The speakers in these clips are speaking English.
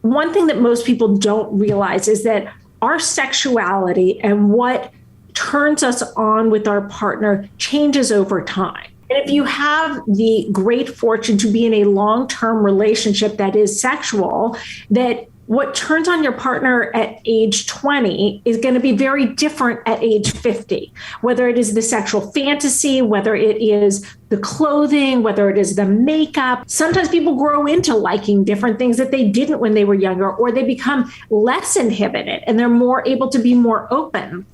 one thing that most people don't realize is that our sexuality and what turns us on with our partner changes over time. And if you have the great fortune to be in a long-term relationship that is sexual, that what turns on your partner at age 20 is going to be very different at age 50, whether it is the sexual fantasy, whether it is the clothing, whether it is the makeup. Sometimes people grow into liking different things that they didn't when they were younger, or they become less inhibited and they're more able to be more open.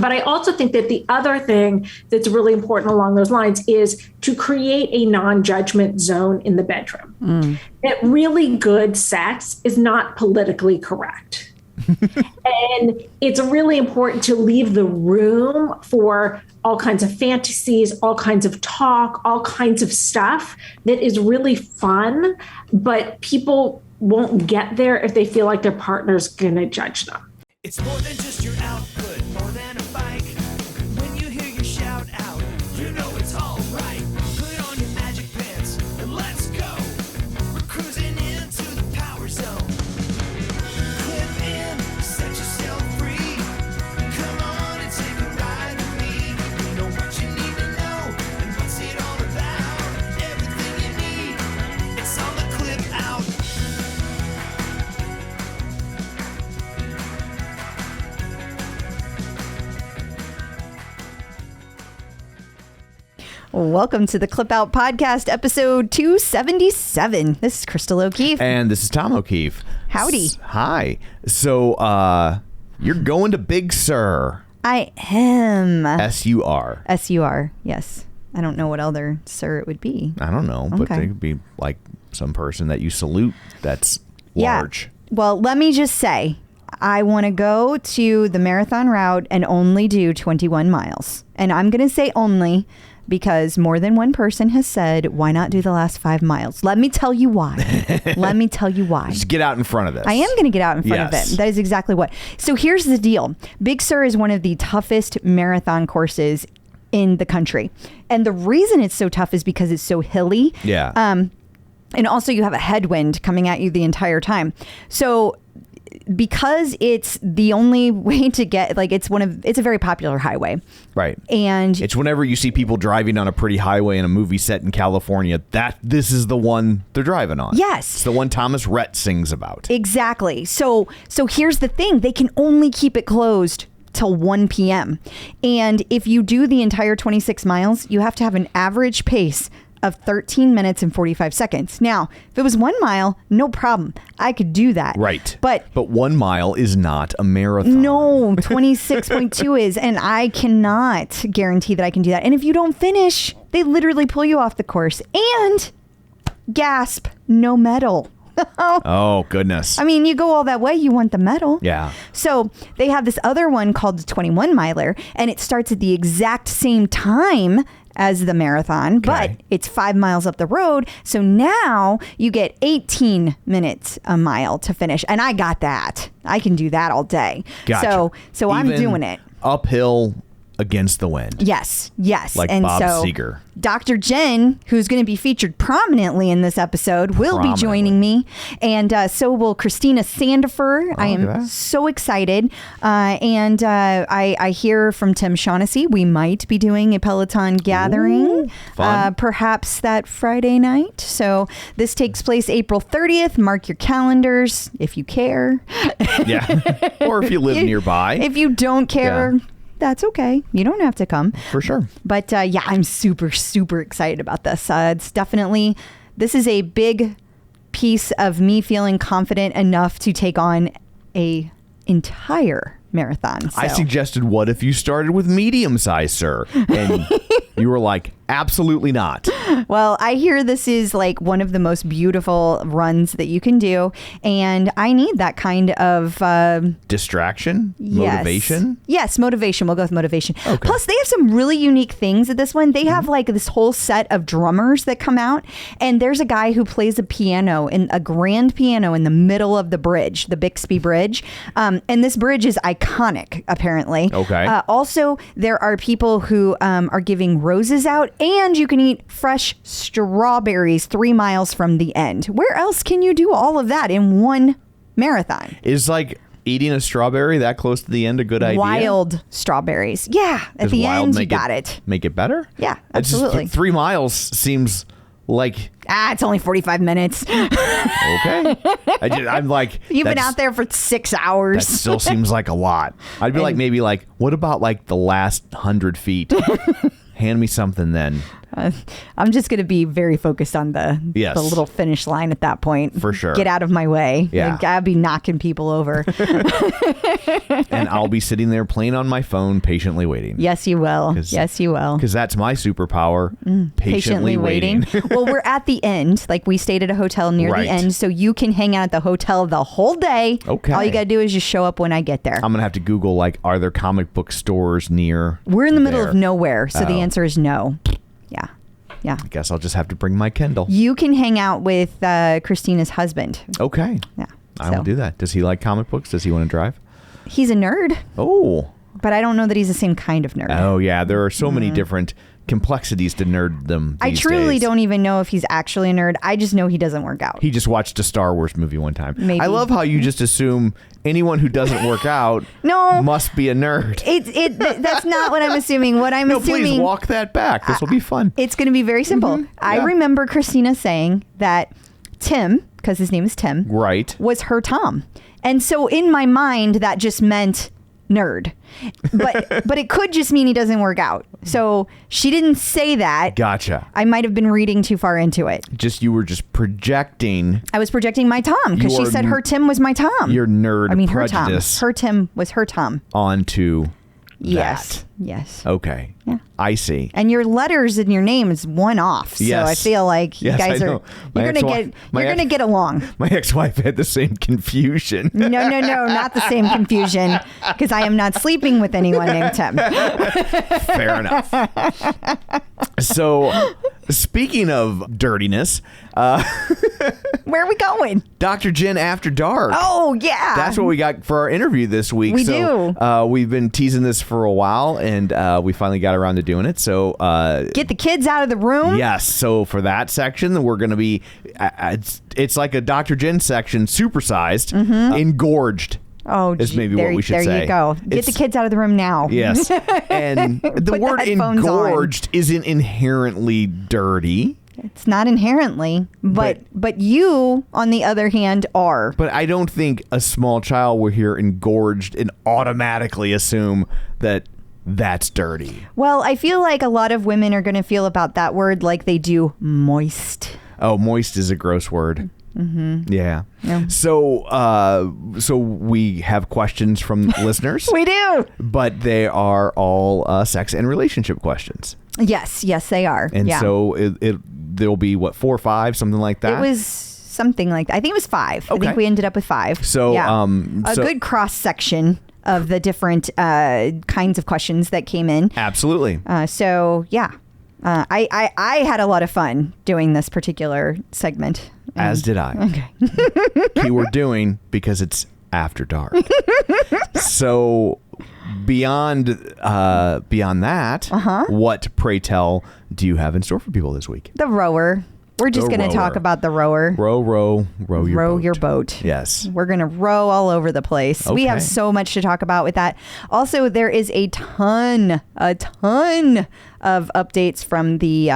But I also think that the other thing that's really important along those lines is to create a non-judgment zone in the bedroom. That really good sex is not politically correct. And it's really important to leave the room for all kinds of fantasies, all kinds of talk, all kinds of stuff that is really fun, but people won't get there if they feel like their partner's going to judge them. It's more than just your output, more than a bike. When you hear your shout out, you know it's all right. Put on your magic pants and let's go. We're cruising into the power zone. Clip in, set yourself free. Come on and take a ride with me. You know what you need to know and what's it all about. Everything you need, it's on the clip out. Welcome to the Clip Out Podcast, episode 277. This is Crystal O'Keefe. And this is Tom O'Keefe. Howdy. Hi. So, you're going to Big Sur. I am. S-U-R. S-U-R, yes. I don't know what other sir it would be. I don't know, but it could be like some person that you salute that's large. Yeah. Well, let me just say, I want to go to the marathon route and only do 21 miles. And I'm going to say only because more than one person has said, why not do the last 5 miles? Let me tell you why. Let me tell you why. Just get out in front of this. I am going to get out in front of it. That is exactly what. So here's the deal. Big Sur is one of the toughest marathon courses in the country. And the reason it's so tough is because it's so hilly. Yeah. And also you have a headwind coming at you the entire time. So because it's the only way to get, like, it's a very popular highway. Right. And it's whenever you see people driving on a pretty highway in a movie set in California, this is the one they're driving on. Yes. It's the one Thomas Rhett sings about. Exactly. So here's the thing. They can only keep it closed till 1 p.m. And if you do the entire 26 miles, you have to have an average pace of 13 minutes and 45 seconds. Now, if it was 1 mile, no problem. I could do that. Right. But 1 mile is not a marathon. No, 26.2 is. And I cannot guarantee that I can do that. And if you don't finish, they literally pull you off the course. And gasp, no medal. Oh, goodness. I mean, you go all that way, you want the medal. Yeah. So they have this other one called the 21 miler, and it starts at the exact same time as the marathon, but it's 5 miles up the road. So now you get 18 minutes a mile to finish. And I got that. I can do that all day. Gotcha. So I'm doing it. Uphill against the wind. Yes. Like and Bob so Seger. Dr. Jenn, who's going to be featured prominently in this episode, will be joining me. And so will Christina Sandifer. I am so excited. And I hear from Tim Shaughnessy, we might be doing a Peloton gathering. Fun. Perhaps that Friday night. So this takes place April 30th. Mark your calendars if you care. Yeah. Or if you live nearby. If you don't care, that's okay. You don't have to come. For sure. But yeah, I'm super, super excited about this. This is a big piece of me feeling confident enough to take on a entire marathon. So. I suggested, what if you started with medium size, sir? And you were like, absolutely not. Well, I hear this is like one of the most beautiful runs that you can do. And I need that kind of... distraction? Motivation? Yes, motivation. We'll go with motivation. Okay. Plus, they have some really unique things at this one. They have like this whole set of drummers that come out. And there's a guy who plays a grand piano in the middle of the bridge, the Bixby Bridge. And this bridge is iconic, apparently. Okay. Also, there are people who are giving roses out. And you can eat fresh strawberries 3 miles from the end. Where else can you do all of that in one marathon. Is like eating a strawberry that close to the end a good idea? Wild strawberries. Yeah. At Does the wild end, you make got it. Make it better? Yeah, It's just absolutely. 3 miles seems like It's only 45 minutes. okay. I'm like, You've been that's- out there for 6 That hours. still seems like a lot. I'd be like, maybe like, what about like the last 100 feet? Hand me something then. I'm just going to be very focused on the little finish line at that point. For sure. Get out of my way. Yeah. Like, I'll be knocking people over. And I'll be sitting there playing on my phone, patiently waiting. Yes, you will. Yes, you will. Because that's my superpower. Patiently waiting. Well, we're at the end. Like, we stayed at a hotel near Right. the end, so you can hang out at the hotel the whole day. Okay. All you got to do is just show up when I get there. I'm going to have to Google, like, are there comic book stores near We're in the middle there? of nowhere, so the Oh. answer is no. Yeah. Yeah. I guess I'll just have to bring my Kindle. You can hang out with Christina's husband. Okay. Yeah. I will do that. Does he like comic books? Does he want to drive? He's a nerd, Oh. but I don't know that he's the same kind of nerd. Oh, yeah. There are so many different complexities to nerddom I these truly days. don't even know if he's actually a nerd. I just know he doesn't work out. He just watched a Star Wars movie one time. Maybe. I love how you just assume anyone who doesn't work out No. must be a nerd. That's not what I'm assuming. What I'm No, assuming, please walk that back. This will be fun. it's going to be very simple. Yeah. I remember Christina saying that Tim, because his name is Tim, Right. was her Tom. And so in my mind, that just meant nerd. But it could just mean he doesn't work out. So she didn't say that. Gotcha. I might have been reading too far into it. You were just projecting I was projecting my Tom because she Your said her Tim was my Tom. your nerd I mean, her Tom. prejudice Her Tim was her Tom. onto Yes. that. Yes. Okay. Yeah. I see. And your letters in your name is one off. So Yes. I feel like you Yes, guys I are know. My you're gonna get along. My ex-wife had the same confusion. No, not the same confusion because I am not sleeping with anyone named Tim. Fair enough. So, speaking of dirtiness, Where are we going? Dr. Jenn After Dark. Oh yeah. That's what we got for our interview this week. We do. We've been teasing this for a while, and we finally got around to doing it. So, Get the kids out of the room. yes. So for that section, we're going to be. It's like a Dr. Jenn section, supersized, engorged. Oh, Is maybe what we should there say. you go. Get It's- the kids out of the room now. Yes, and the Put word the headphones on. engorged isn't inherently dirty. It's not inherently, but you, on the other hand, are. But I don't think a small child will hear engorged and automatically assume that that's dirty. Well, I feel like a lot of women are going to feel about that word like they do moist. Oh, moist is a gross word. Mm-hmm. Yeah. So we have questions from listeners, We do. but they are all sex and relationship questions. Yes, they are. And yeah. so there'll be 4 or 5, something like that. It was something like that. I think it was 5. I Okay. think we ended up with 5. So, yeah. A so- good cross section of the different kinds of questions that came in. Absolutely. So yeah, I had a lot of fun doing this particular segment. As did I. Okay. Keyword doing because it's after dark. So beyond that, what, pray tell, do you have in store for people this week? The rower. We're just The going to talk rower. about the rower. Row your boat. boat. Yes. We're going to row all over the place. We have Okay. so much to talk about with that. Also, there is a ton of updates from the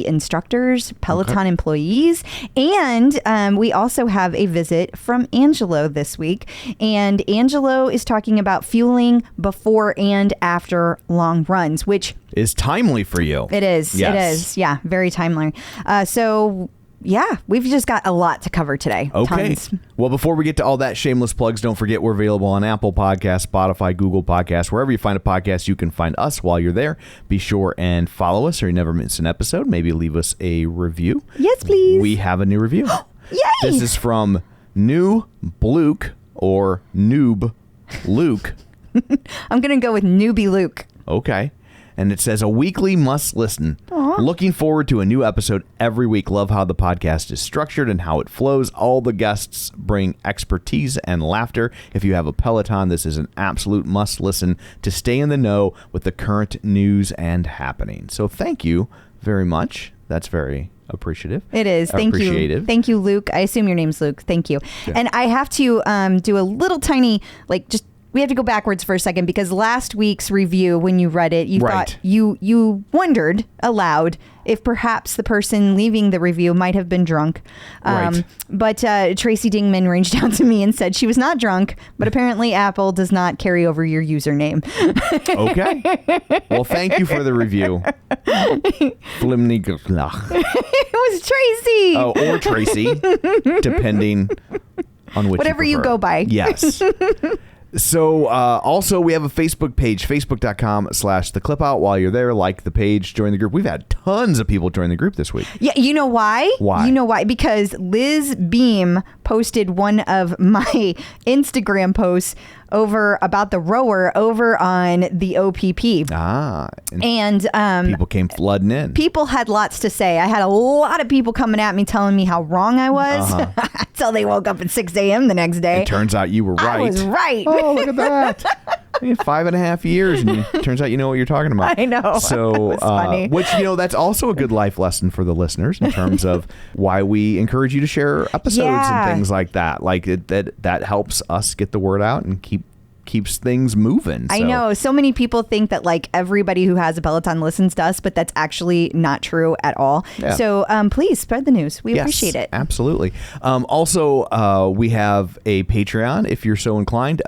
instructors, Peloton employees, and we also have a visit from Angelo this week. And Angelo is talking about fueling before and after long runs, which Is timely for you. it is. Yes. It is. Yeah, very timely. So, yeah, we've just got a lot to cover today. Okay. Tons. Well, before we get to all that shameless plugs, don't forget we're available on Apple Podcasts, Spotify, Google Podcasts. Wherever you find a podcast, you can find us while you're there. Be sure and follow us so you never miss an episode. Maybe leave us a review. Yes, please. We have a new review. Yay! This is from New Bluke or Noob Luke. I'm going to go with Newbie Luke. Okay. And it says, a weekly must listen. Looking forward to a new episode every week. Love how the podcast is structured and how it flows. All the guests bring expertise and laughter. If you have a Peloton, this is an absolute must listen to stay in the know with the current news and happening. So thank you very much. That's very appreciative. It is. Thank you. Thank you, Luke. I assume your name's Luke. Thank you. Yeah. And I have to do a little tiny, we have to go backwards for a second because last week's review, when you read it, you thought you wondered aloud if perhaps the person leaving the review might have been drunk. But Tracy Dingman reached out to me and said she was not drunk, but apparently Apple does not carry over your username. Okay. Well, thank you for the review. It was Tracy. Oh, or Tracy, depending on which whatever you go by. Yes. So also we have a Facebook page, facebook.com/theclipout. While you're there, like the page, join the group. We've had tons of people join the group this week. Yeah, you know why? Why? You know why? Because Liz Beam posted one of my Instagram posts about the rower over on the OPP. And people came flooding in. People had lots to say. I had a lot of people coming at me telling me how wrong I was until they woke up at 6 a.m. the next day. It turns out you were right. I was right. Oh, look at that. 5.5 years, and it turns out you know what you're talking about. I know. So, funny. which, that's also a good life lesson for the listeners in terms of why we encourage you to share episodes and things like that. Like that helps us get the word out and keeps things moving. I know. So many people think that everybody who has a Peloton listens to us, but that's actually not true at all. Yeah. So please spread the news. We appreciate it. Absolutely. Also, we have a Patreon if you're so inclined.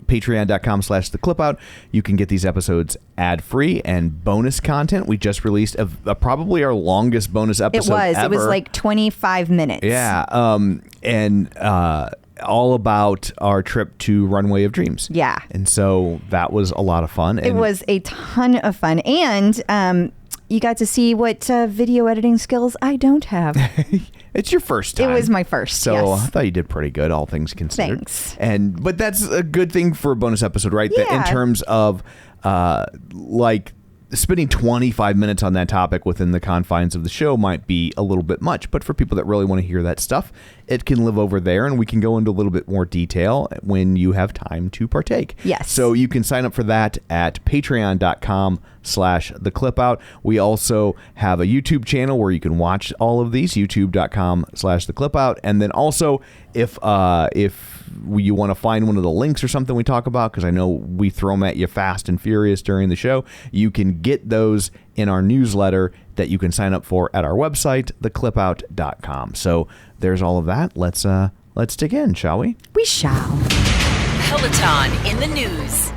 Patreon.com/theclipout. You can get these episodes ad-free and bonus content. We just released probably our longest bonus episode ever. It was 25 minutes. Yeah. And all about our trip to Runway of Dreams. Yeah. And so that was a lot of fun. It was a ton of fun. And you got to see what video editing skills I don't have. It's your first time. It was my first, so yes. I thought you did pretty good, all things considered. Thanks. But that's a good thing for a bonus episode, right? Yeah. In terms of spending 25 minutes on that topic within the confines of the show might be a little bit much, but for people that really want to hear that stuff, it can live over there, and we can go into a little bit more detail when you have time to partake. Yes. So you can sign up for that at patreon.com/theclipout. We also have a YouTube channel where you can watch all of these, youtube.com/theclipout. And then also, if you want to find one of the links or something we talk about, because I know we throw them at you fast and furious during the show, you can get those in our newsletter that you can sign up for at our website, theclipout.com. So there's all of that. Let's dig in, shall we? We shall. Peloton in the news.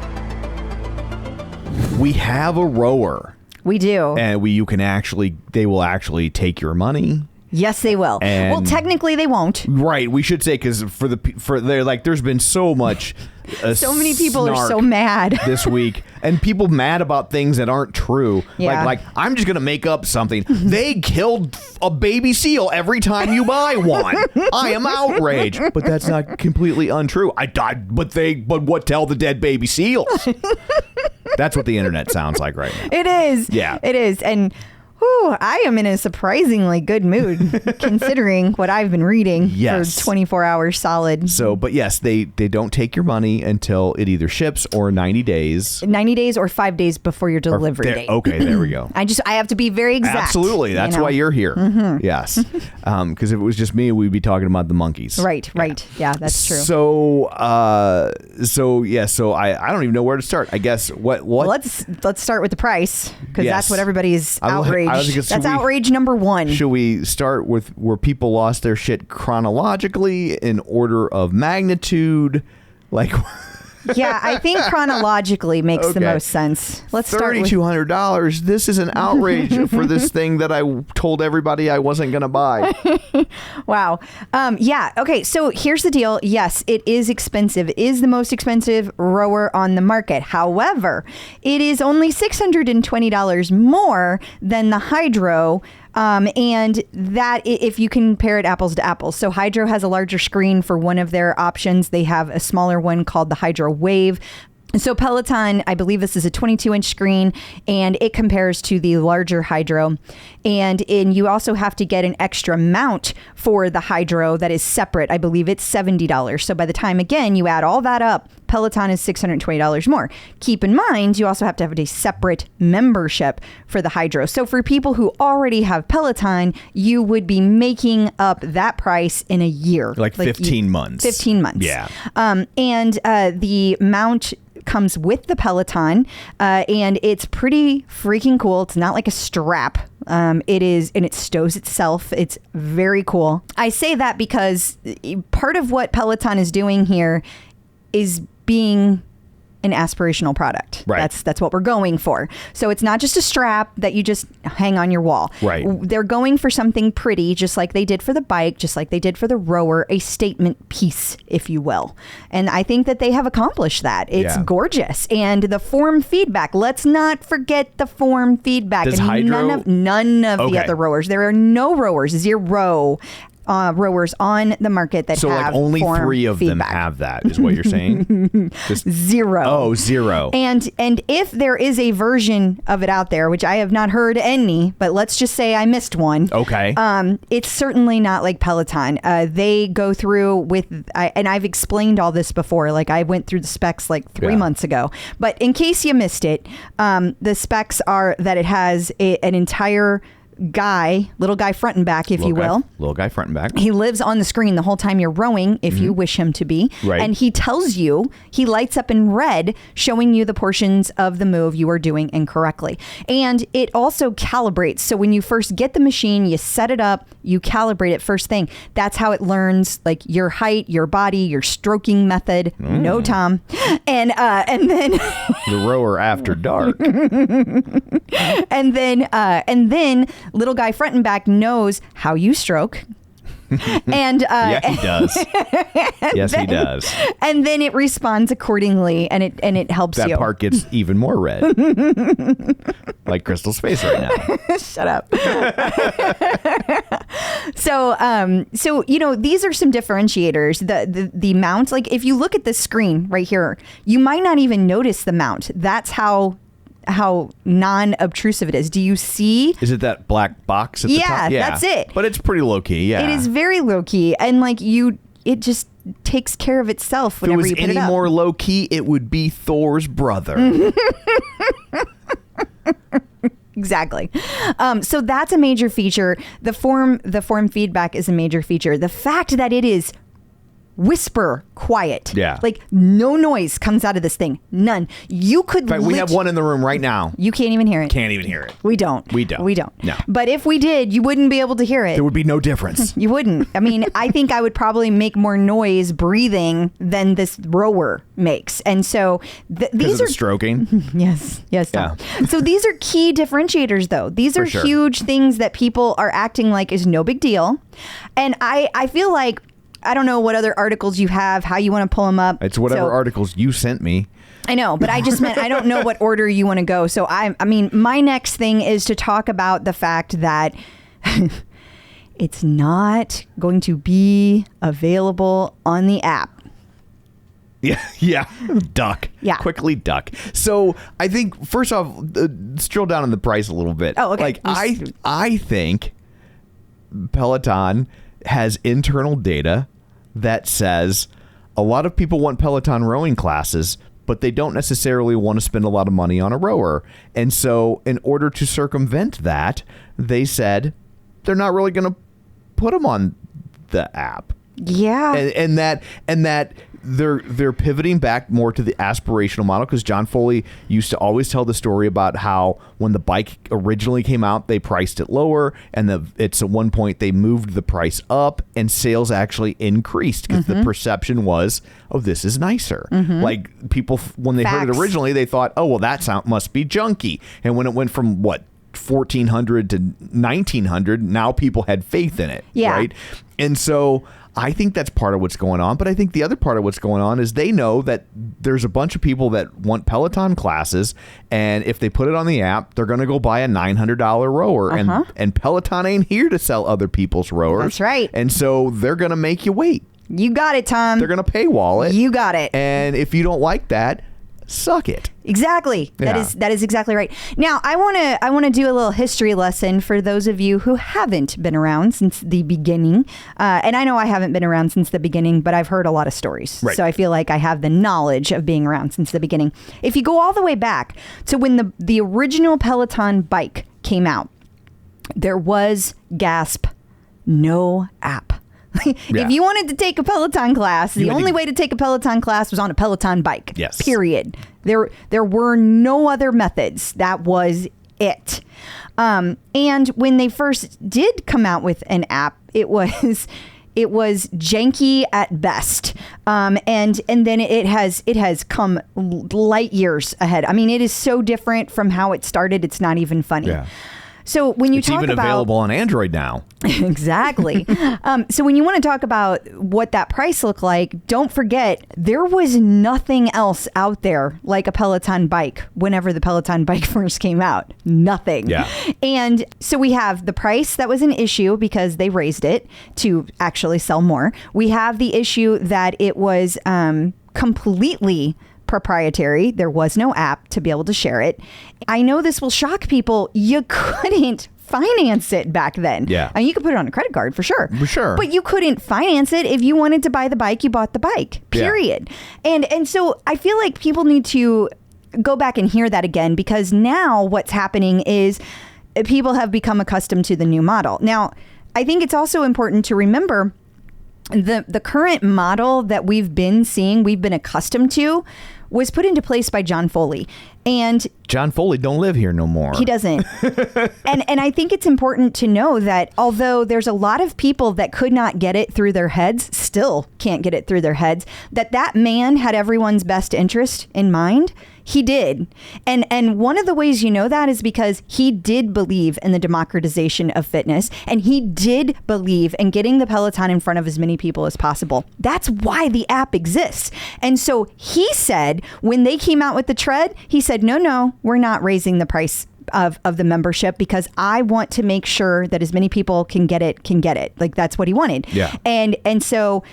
We have a rower. We do. And they will actually take your money. Yes, they will. Well, technically they won't. Right. We should say, because there's been so much. So many people are so mad this week, and people mad about things that aren't true. Yeah. Like I'm just gonna make up something. They killed a baby seal every time you buy one. I am outraged, but that's not completely untrue. I died, but what tell the dead baby seals? That's what the internet sounds like right now. It is. Yeah, it is, and. I am in a surprisingly good mood considering what I've been reading for 24 hours solid. So, but yes, they don't take your money until it either ships or 90 days. 90 days or 5 days before your delivery date. Okay, there we go. I have to be very exact. Absolutely. That's why you're here. Mm-hmm. Yes. Because if it was just me, we'd be talking about the monkeys. Right. Yeah, that's true. So I don't even know where to start. I guess what? Well, let's start with the price, because that's what everybody's outraged. That's outrage number one. Should we start with where people lost their shit chronologically in order of magnitude? Yeah, I think chronologically makes the most sense. Let's start with $3,200. This is an outrage for this thing that I told everybody I wasn't going to buy. Wow. Yeah. Okay. So here's the deal. Yes, it is expensive. It is the most expensive rower on the market. However, it is only $620 more than the Hydro. And that, if you compare it apples to apples. So Hydro has a larger screen for one of their options. They have a smaller one called the Hydro Wave. So Peloton, I believe this is a 22-inch screen, and it compares to the larger Hydro. And you also have to get an extra mount for the Hydro that is separate. I believe it's $70. So by the time, again, you add all that up, Peloton is $620 more. Keep in mind, you also have to have a separate membership for the Hydro. So for people who already have Peloton, you would be making up that price in a year. Like 15 months. 15 months. Yeah. And the mount comes with the Peloton, and it's pretty freaking cool. It's not like a strap. It is, and it stows itself. It's very cool. I say that because part of what Peloton is doing here is being an aspirational product. Right. That's what we're going for. So it's not just a strap that you just hang on your wall. Right. They're going for something pretty, just like they did for the bike, just like they did for the rower, a statement piece, if you will. And I think that they have accomplished that. It's gorgeous. And the form feedback, let's not forget the form feedback. Does and Hydro? none of the other rowers. There are no rowers, zero rowers on the market that so have like only form 3 of feedback. them have that, is what you're saying? Just, Zero. Oh, 0. And if there is a version of it out there, which I have not heard any, but let's just say I missed one. Okay. It's certainly not like Peloton. They go through and I've explained all this before. Like I went through the specs like 3 months ago. But in case you missed it, the specs are that it has an entire little guy front and back, if you will. Little guy front and back. He lives on the screen the whole time you're rowing, if you wish him to be. Right. And he tells you, he lights up in red, showing you the portions of the move you are doing incorrectly. And it also calibrates. So when you first get the machine, you set it up, you calibrate it first thing. That's how it learns like your height, your body, your stroking method. No, Tom. And then The rower after dark. and then little guy front and back knows how you stroke. And yeah, he does. Yes, he does. And then it responds accordingly, and it helps you. That part gets even more red. Like Crystal's face right now. Shut up. So these are some differentiators. The mount, like if you look at the screen right here, you might not even notice the mount. That's how non-obtrusive it is. Do you see? Is it that black box at the top? Yeah, that's it. But it's pretty low key. Yeah, It is very low key, and like it just takes care of itself whenever you put it up. If it was any more low key, it would be Thor's brother. Exactly. So that's a major feature. The form feedback is a major feature. The fact that it is whisper quiet. Yeah. Like no noise comes out of this thing. None. You could. In fact, we have one in the room right now. You can't even hear it. Can't even hear it. We don't. We don't. We don't. No. But if we did, you wouldn't be able to hear it. There would be no difference. You wouldn't. I mean, I think I would probably make more noise breathing than this rower makes. And so these are stroking. Yes. Tom. So these are key differentiators, though. These are sure. huge things that people are acting like is no big deal. And I feel like, I don't know what other articles you have, how you want to pull them up. It's whatever articles you sent me. I know, but I just meant I don't know what order you want to go. So I mean, my next thing is to talk about the fact that it's not going to be available on the app. Yeah. Duck. Yeah. Quickly duck. So I think, first off, let's drill down on the price a little bit. Oh, okay. Like, I think Peloton has internal data that says a lot of people want Peloton rowing classes, but they don't necessarily want to spend a lot of money on a rower. And so in order to circumvent that, they said they're not really going to put them on the app. Yeah. And that they're pivoting back more to the aspirational model, because John Foley used to always tell the story about how when the bike originally came out, they priced it lower, and it's at one point they moved the price up, and sales actually increased because the perception was, oh, this is nicer. Like people, when they heard it originally, they thought, oh, well, that sound must be junky. And when it went from $1,400 to $1,900, now people had faith in it. Yeah. Right. And so I think that's part of what's going on. But I think the other part of what's going on is they know that there's a bunch of people that want Peloton classes. And if they put it on the app, they're going to go buy a $900 rower. And Peloton ain't here to sell other people's rowers. That's right. And so they're going to make you wait. You got it, Tom. They're going to paywall it. You got it. And if you don't like that, suck it. Exactly. Yeah. That is exactly right. Now, I want to do a little history lesson for those of you who haven't been around since the beginning. And I know I haven't been around since the beginning, but I've heard a lot of stories. Right. So I feel like I have the knowledge of being around since the beginning. If you go all the way back to when the original Peloton bike came out, there was, gasp, no app. If you wanted to take a Peloton class, the only way to take a Peloton class was on a Peloton bike. Yes. Period. There were no other methods. That was it. And when they first did come out with an app, it was janky at best. And then it has come light years ahead. I mean, it is so different from how it started. It's not even funny. Yeah. So when you It's talk even about available on Android now. Exactly. So when you want to talk about what that price looked like, don't forget there was nothing else out there like a Peloton bike whenever the Peloton bike first came out. Nothing. Yeah. And so we have the price that was an issue because they raised it to actually sell more. We have the issue that it was completely proprietary. There was no app to be able to share it. I know this will shock people. You couldn't finance it back then. Yeah. I mean, you could put it on a credit card for sure. For sure. But you couldn't finance it. If you wanted to buy the bike, you bought the bike. Period. Yeah. And so I feel like people need to go back and hear that again, because now what's happening is people have become accustomed to the new model. Now, I think it's also important to remember the current model that we've been seeing, we've been accustomed to, was put into place by John Foley. And John Foley don't live here no more. He doesn't. and I think it's important to know that although there's a lot of people that could not get it through their heads, still can't get it through their heads, that man had everyone's best interest in mind. He did. And one of the ways you know that is because he did believe in the democratization of fitness, and he did believe in getting the Peloton in front of as many people as possible. That's why the app exists. And so he said, when they came out with the tread, he said, no, we're not raising the price of the membership because I want to make sure that as many people can get it. Like, that's what he wanted. Yeah. And so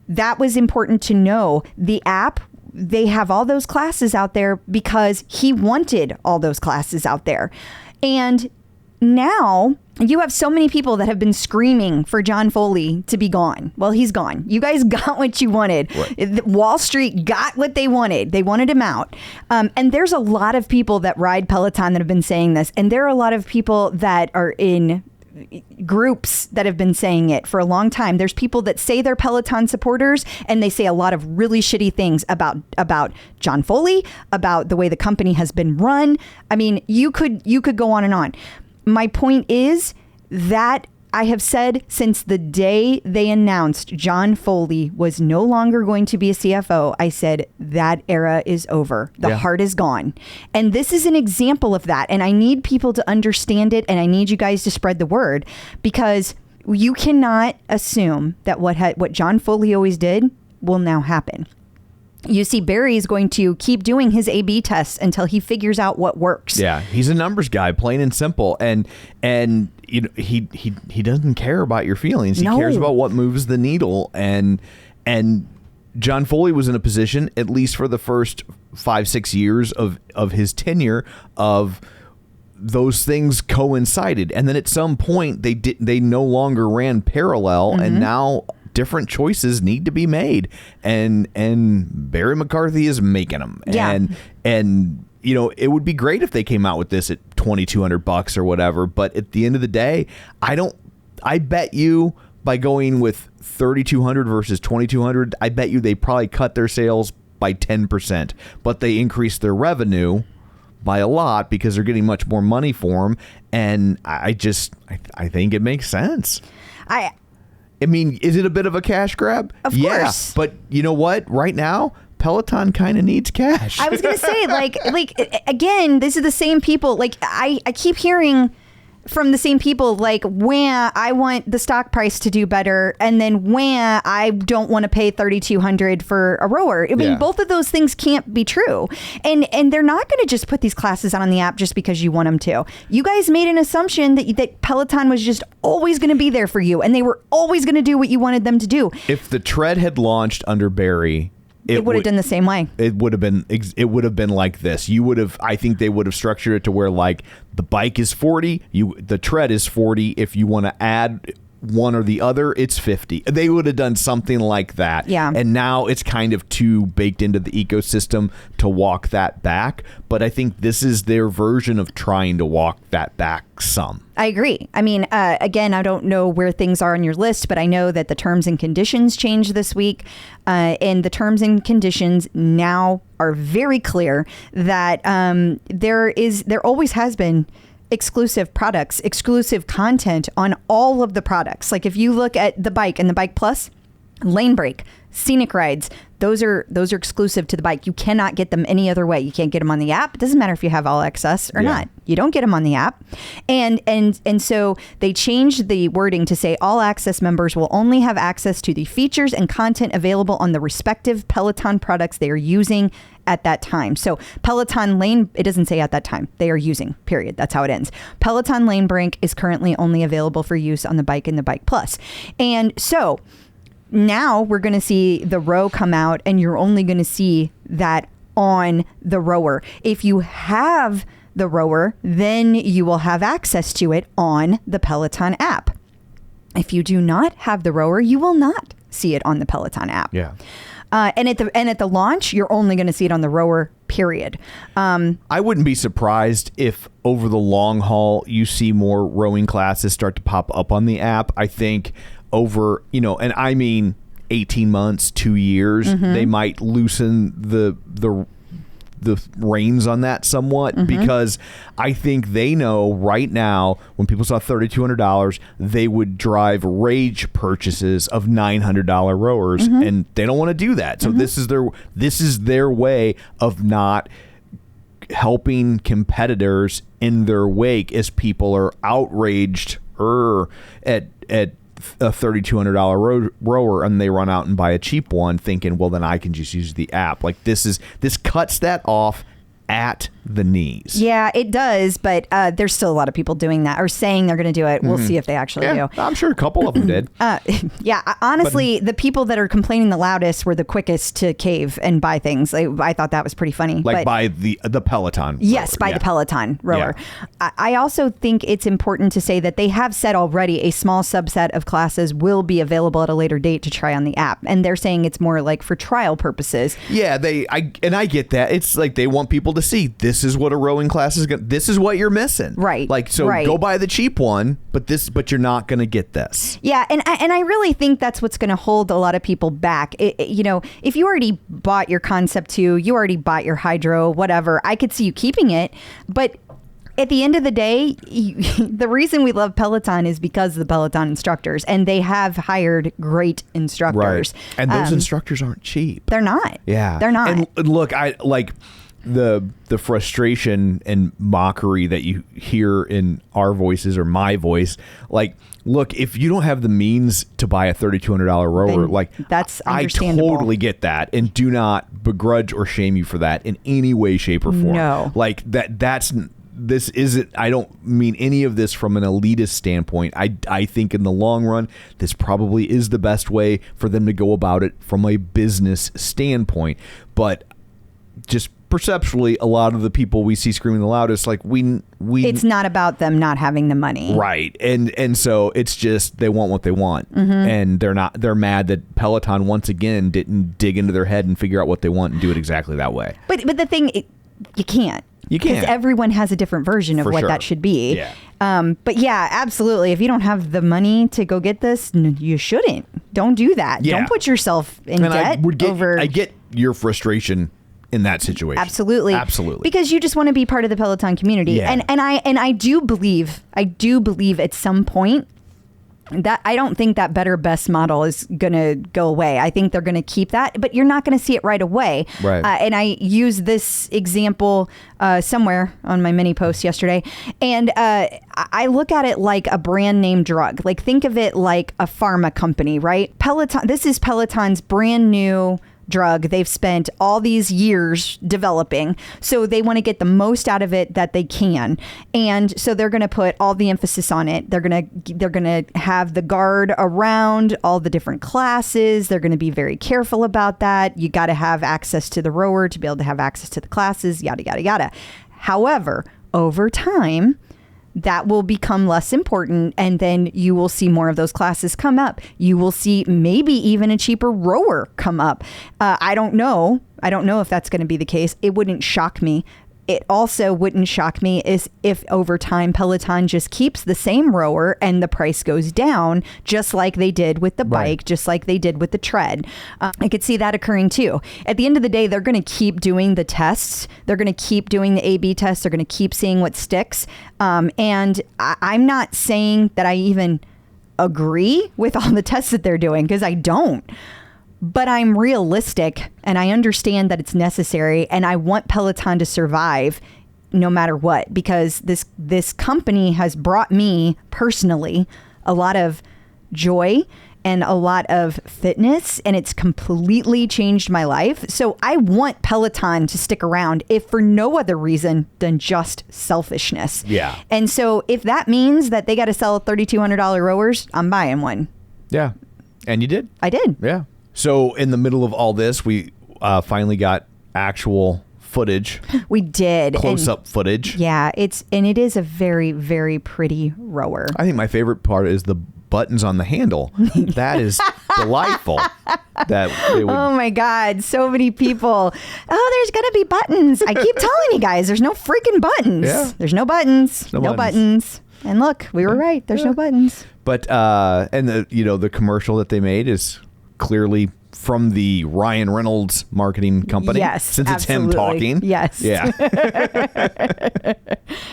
that was important to know. The app, they have all those classes out there because he wanted all those classes out there. And now you have so many people that have been screaming for John Foley to be gone. Well, he's gone. You guys got what you wanted. Right. Wall Street got what they wanted. They wanted him out. And there's a lot of people that ride Peloton that have been saying this. And there are a lot of people that are in groups that have been saying it for a long time. There's people that say they're Peloton supporters, and they say a lot of really shitty things about John Foley, about the way the company has been run. I mean, you could go on and on. My point is that I have said since the day they announced John Foley was no longer going to be a CFO, I said that era is over. The heart is gone. And this is an example of that. And I need people to understand it. And I need you guys to spread the word, because you cannot assume that what John Foley always did will now happen. You see, Barry is going to keep doing his A/B tests until he figures out what works. Yeah, he's a numbers guy, plain and simple, and you know he doesn't care about your feelings. He cares about what moves the needle, and John Foley was in a position, at least for the first 5-6 years of his tenure, of those things coincided, and then at some point they no longer ran parallel, and now different choices need to be made, and Barry McCarthy is making them. Yeah. And you know, it would be great if they came out with this at $2,200 or whatever, but at the end of the day, I bet you by going with $3,200 versus $2,200, I bet you they probably cut their sales by 10%, but they increased their revenue by a lot because they're getting much more money for them, and I think it makes sense. I mean, is it a bit of a cash grab? Of course. But you know what? Right now, Peloton kind of needs cash. I was going to say, like again, these are the same people. Like, I keep hearing from the same people, like, where I want the stock price to do better, and then where I don't want to pay $3,200 for a rower. I mean, both of those things can't be true. And they're not going to just put these classes out on the app just because you want them to. You guys made an assumption that Peloton was just always going to be there for you, and they were always going to do what you wanted them to do. If the tread had launched under Barry it would have done the same way. It would have been like this. I think they would have structured it to where like the bike is 40, the tread is 40. If you want to add one or the other, it's 50. They would have done something like that. Yeah. And now it's kind of too baked into the ecosystem to walk that back. But I think this is their version of trying to walk that back some. I agree. I mean, again, I don't know where things are on your list, but I know that the terms and conditions changed this week. And the terms and conditions now are very clear that there always has been exclusive products, exclusive content on all of the products. Like if you look at the bike and the Bike Plus, lane break, scenic rides, those are exclusive to the bike. You cannot get them any other way. You can't get them on the app. It doesn't matter if you have all access or not. You don't get them on the app. And so they changed the wording to say all access members will only have access to the features and content available on the respective Peloton products they are using at that time. So Peloton Lane, it doesn't say at that time, they are using, period. That's how it ends. Peloton Lane Break is currently only available for use on the bike and the Bike Plus. And so now we're going to see the Row come out, and you're only going to see that on the rower. If you have the rower, then you will have access to it on the Peloton app. If you do not have the rower, you will not see it on the Peloton app. Yeah. And at the launch, you're only going to see it on the rower, period. I wouldn't be surprised if over the long haul, you see more rowing classes start to pop up on the app. I think over, and I mean 18 months, 2 years, they might loosen the reins on that somewhat, because I think they know right now when people saw $3,200, they would drive rage purchases of $900 rowers, and they don't want to do that. So this is their way of not helping competitors in their wake as people are outraged at a $3,200 rower, and they run out and buy a cheap one thinking, well, then I can just use the app. Like this cuts that off at the knees. Yeah, it does, but there's still a lot of people doing that or saying they're going to do it. We'll see if they actually do. I'm sure a couple of them did. Honestly, the people that are complaining the loudest were the quickest to cave and buy things. I thought that was pretty funny. Like by the Peloton. Yes, rower. by the Peloton rower. Yeah. I also think it's important to say that they have said already a small subset of classes will be available at a later date to try on the app. And they're saying it's more like for trial purposes. Yeah, I get that. It's like they want people to see this is what a rowing class is going. This is what you're missing, right? Like go buy the cheap one, but you're not going to get this. Yeah, and I really think that's what's going to hold a lot of people back. If you already bought your Concept 2, you already bought your Hydro, whatever, I could see you keeping it, but at the end of the day, the reason we love Peloton is because of the Peloton instructors, and they have hired great instructors. Right. And those instructors aren't cheap. They're not. Yeah, they're not. And look, I like the frustration and mockery that you hear in our voices or my voice. Like, look, if you don't have the means to buy a $3,200 rower, like that's understandable. I totally get that, and do not begrudge or shame you for that in any way, shape, or form. No, like this isn't. I don't mean any of this from an elitist standpoint. I think in the long run, this probably is the best way for them to go about it from a business standpoint. But just perceptually, a lot of the people we see screaming the loudest, like we it's not about them not having the money, right? And so it's just they want what they want, and they're mad that Peloton once again didn't dig into their head and figure out what they want and do it exactly that way. But the thing, you can't. Because everyone has a different version of what that should be. Yeah. But yeah, absolutely. If you don't have the money to go get this, you shouldn't. Don't do that. Yeah. Don't put yourself in debt I get your frustration in that situation. Absolutely. Because you just want to be part of the Peloton community. Yeah. And I do believe at some point that I don't think that better best model is going to go away. I think they're going to keep that, but you're not going to see it right away. Right. And I use this example somewhere on my mini post yesterday, and I look at it like a brand name drug. Like, think of it like a pharma company, right? Peloton. This is Peloton's brand new drug. They've spent all these years developing. So they want to get the most out of it that they can. And so they're going to put all the emphasis on it. They're going to have the guard around all the different classes. They're going to be very careful about that. You got to have access to the rower to be able to have access to the classes, yada, yada, yada. However, over time, that will become less important, and then you will see more of those classes come up. You will see maybe even a cheaper rower come up. I don't know. I don't know if that's going to be the case. It wouldn't shock me. It also wouldn't shock me is if over time Peloton just keeps the same rower and the price goes down, just like they did with the bike, just like they did with the tread. I could see that occurring too. At the end of the day, they're going to keep doing the tests. They're going to keep doing the A/B tests. They're going to keep seeing what sticks. And I'm not saying that I even agree with all the tests that they're doing, because I don't. But I'm realistic, and I understand that it's necessary, and I want Peloton to survive no matter what, because this company has brought me personally a lot of joy and a lot of fitness, and it's completely changed my life. So I want Peloton to stick around, if for no other reason than just selfishness. Yeah. And so if that means that they got to sell $3,200 rowers, I'm buying one. Yeah. And you did? I did. Yeah. So in the middle of all this, we finally got actual footage. We did. Close-up footage. Yeah, it is a very, very pretty rower. I think my favorite part is the buttons on the handle. That is delightful. Oh my God, so many people. Oh, there's going to be buttons. I keep telling you guys, there's no freaking buttons. Yeah. There's no buttons. No buttons. And look, we were right. There's no buttons. But and the commercial that they made is clearly from the Ryan Reynolds marketing company. Yes, since it's absolutely. him talking. Yes. Yeah.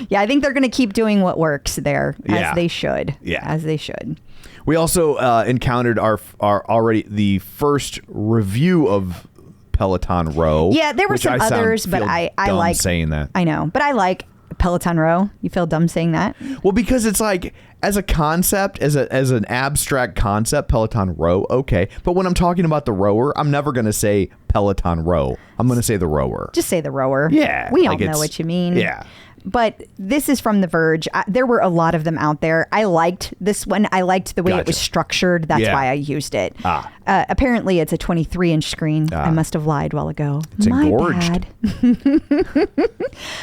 Yeah, I think they're going to keep doing what works there, as they should. Yeah. As they should. We also encountered our already the first review of Peloton Row. Yeah, there were some others, but I like saying that. I know, but I like Peloton Row. You feel dumb saying that? Well, because it's like, as a concept, as an abstract concept, Peloton Row, okay. But when I'm talking about the rower, I'm never going to say Peloton Row. I'm going to say the rower. Just say the rower. Yeah. We all know what you mean. Yeah. But this is from The Verge. There were a lot of them out there. I liked this one. I liked the way it was structured. That's why I used it. Apparently, it's a 23-inch screen. I must have lied a while ago. It's engorged. Bad.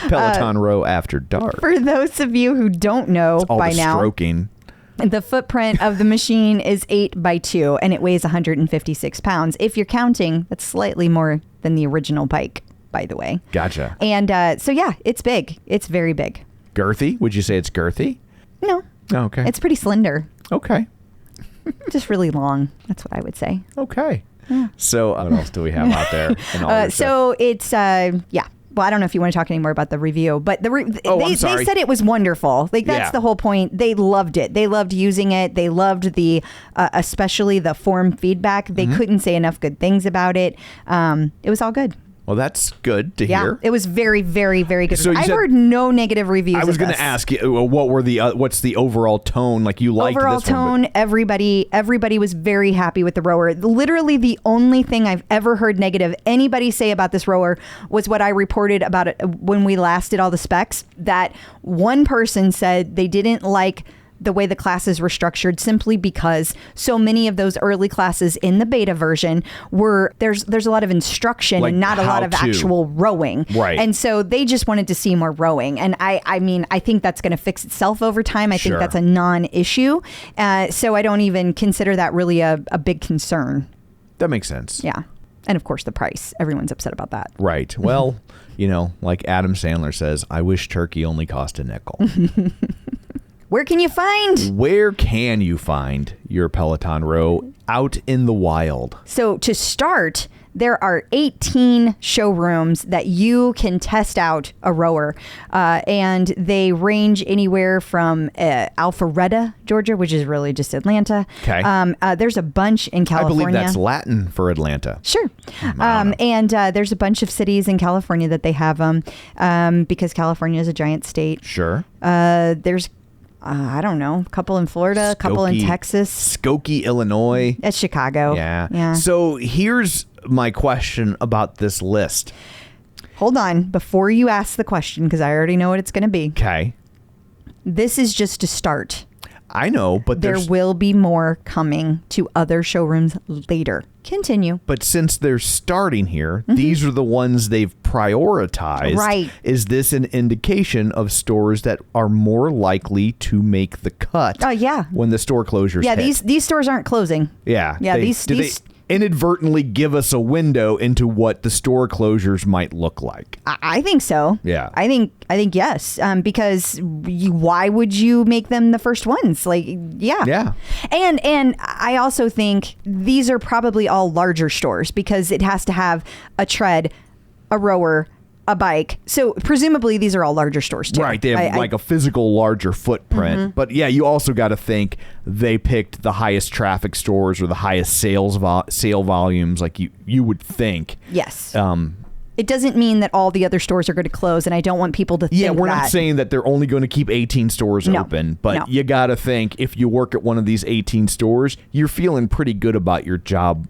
Peloton Row After Dark. For those of you who don't know by now, stroking. The footprint of the machine is 8x2, and it weighs 156 pounds. If you're counting, that's slightly more than the original bike, by the way. Gotcha. And so, yeah, it's big. It's very big. Girthy? Would you say it's girthy? No. Oh, okay. It's pretty slender. Okay. Just really long. That's what I would say. Okay. Yeah. So what else do we have out there? So it's, yeah. Well, I don't know if you want to talk anymore about the review, but they said it was wonderful. Like, that's the whole point. They loved it. They loved using it. They loved the, especially the form feedback. They couldn't say enough good things about it. It was all good. Well, that's good to hear. It was very, very, very good. So I've heard no negative reviews. I was going to ask you, what were what's the overall tone? Like, you liked overall this one, tone. Everybody was very happy with the rower. Literally, the only thing I've ever heard negative anybody say about this rower was what I reported about it when we last did all the specs. That one person said they didn't like the way the classes were structured, simply because so many of those early classes in the beta version were there's a lot of instruction, like, and not a lot of actual rowing. Right. And so they just wanted to see more rowing. And I mean, I think that's going to fix itself over time. I think that's a non-issue. So I don't even consider that really a big concern. That makes sense. Yeah. And of course, the price. Everyone's upset about that. Right. Well, like Adam Sandler says, I wish turkey only cost a nickel. Where can you find your Peloton Row out in the wild? So to start, there are 18 showrooms that you can test out a rower. And they range anywhere from Alpharetta, Georgia, which is really just Atlanta. Okay. There's a bunch in California. I believe that's Latin for Atlanta. Sure. And there's a bunch of cities in California that they have them because California is a giant state. Sure. There's I don't know, a couple in Florida, a couple in Texas. Skokie, Illinois. That's Chicago. Yeah. So here's my question about this list. Hold on. Before you ask the question, because I already know what it's going to be. Okay. This is just a start. I know, but there will be more coming to other showrooms later. Continue. But since they're starting here, these are the ones they've prioritized. Right. Is this an indication of stores that are more likely to make the cut? Oh, yeah. When the store closures Yeah, hit? these stores aren't closing. Yeah. Yeah, They inadvertently give us a window into what the store closures might look like? I think so. Yeah. I think yes. Because why would you make them the first ones? Like, yeah. Yeah. And I also think these are probably all larger stores because it has to have a tread, a rower, a bike. So presumably these are all larger stores too. Right. They have like a physical larger footprint. But yeah, you also got to think they picked the highest traffic stores or the highest sale volumes like you would think. Yes. It doesn't mean that all the other stores are going to close, and I don't want people to think Yeah, we're not saying that they're only going to keep 18 stores open, but you got to think if you work at one of these 18 stores, you're feeling pretty good about your job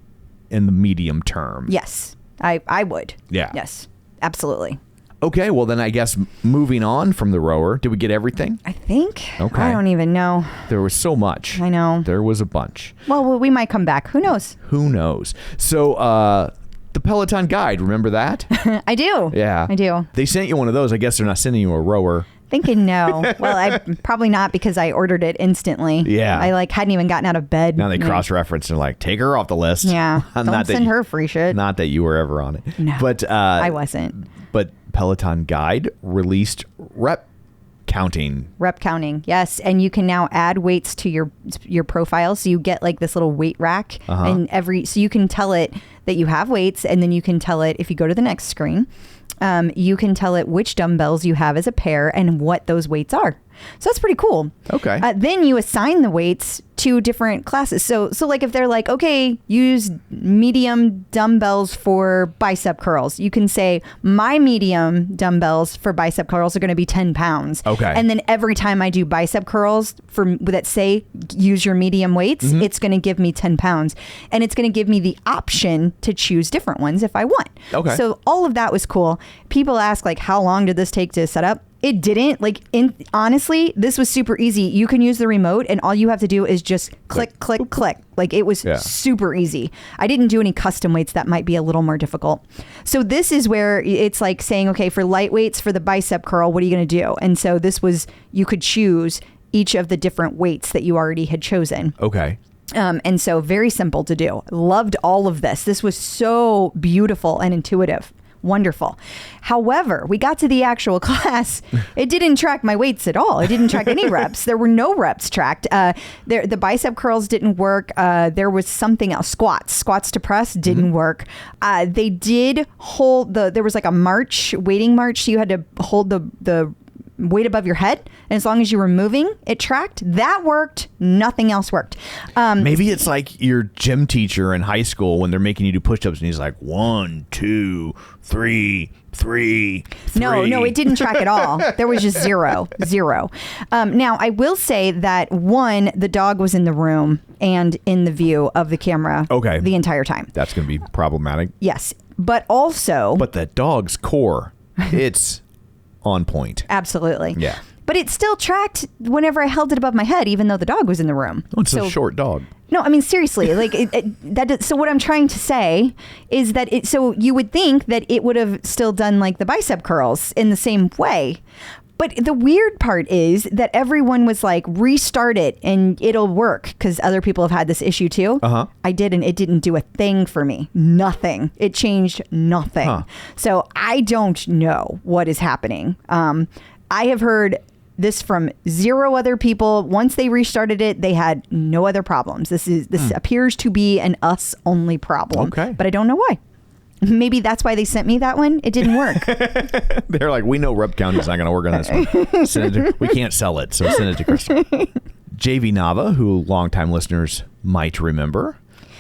in the medium term. Yes, I would. Yeah. Yes, absolutely. Okay, well then I guess moving on from the rower, did we get everything? I think. Okay. I don't even know. There was so much. I know. There was a bunch. Well, we might come back. Who knows? Who knows? So, the Peloton guide, remember that? I do. Yeah. I do. They sent you one of those. I guess they're not sending you a rower. Thinking no. Well, I probably not because I ordered it instantly. Yeah. I hadn't even gotten out of bed. Now they cross-reference and like, take her off the list. Yeah. Don't send her free shit. Not that you were ever on it. No. But I wasn't. But Peloton Guide released rep counting. Rep counting, yes. And you can now add weights to your profile. So you get like this little weight rack and so you can tell it that you have weights, and then you can tell it, if you go to the next screen, you can tell it which dumbbells you have as a pair and what those weights are. So that's pretty cool. Okay. Then you assign the weights to different classes. So like if they're like, okay, use medium dumbbells for bicep curls, you can say my medium dumbbells for bicep curls are going to be 10 pounds. Okay. And then every time I do bicep curls that say use your medium weights, it's going to give me 10 pounds. And it's going to give me the option to choose different ones if I want. Okay. So all of that was cool. People ask like, how long did this take to set up? It didn't. Honestly, this was super easy. You can use the remote and all you have to do is just click, click, click. Like it was super easy. I didn't do any custom weights. That might be a little more difficult. So this is where it's like saying, okay, for light weights for the bicep curl, what are you going to do? And so you could choose each of the different weights that you already had chosen. Okay. And so very simple to do. Loved all of this. This was so beautiful and intuitive. Wonderful. However, we got to the actual class. It didn't track my weights at all. It didn't track any reps. There were no reps tracked. The bicep curls didn't work. There was something else. Squats to press didn't work. They did hold there was like a waiting march. So you had to hold the weight above your head, and as long as you were moving, it tracked. That worked. Nothing else worked. Maybe it's like your gym teacher in high school when they're making you do push-ups and he's like 1, 2, 3. No, it didn't track at all. There was just zero. Now I will say that the dog was in the room and in the view of the camera the entire time. That's going to be problematic. Yes, but the dog's core, it's on point. Absolutely. Yeah. But it still tracked whenever I held it above my head, even though the dog was in the room. Oh, it's a short dog. No, I mean, seriously, so what I'm trying to say is that so you would think that it would have still done like the bicep curls in the same way. But the weird part is that everyone was like, restart it and it'll work, because other people have had this issue too. I did, and it didn't do a thing for me. Nothing. It changed nothing. So I don't know what is happening. I have heard this from 0 other people. Once they restarted it, they had no other problems. This appears to be an us only problem. Okay. But I don't know why. Maybe that's why they sent me that one. It didn't work. They're like, we know rep counting is not going to work on this one. We can't sell it, so send it to Kristen. Jayvee Nava, who longtime listeners might remember.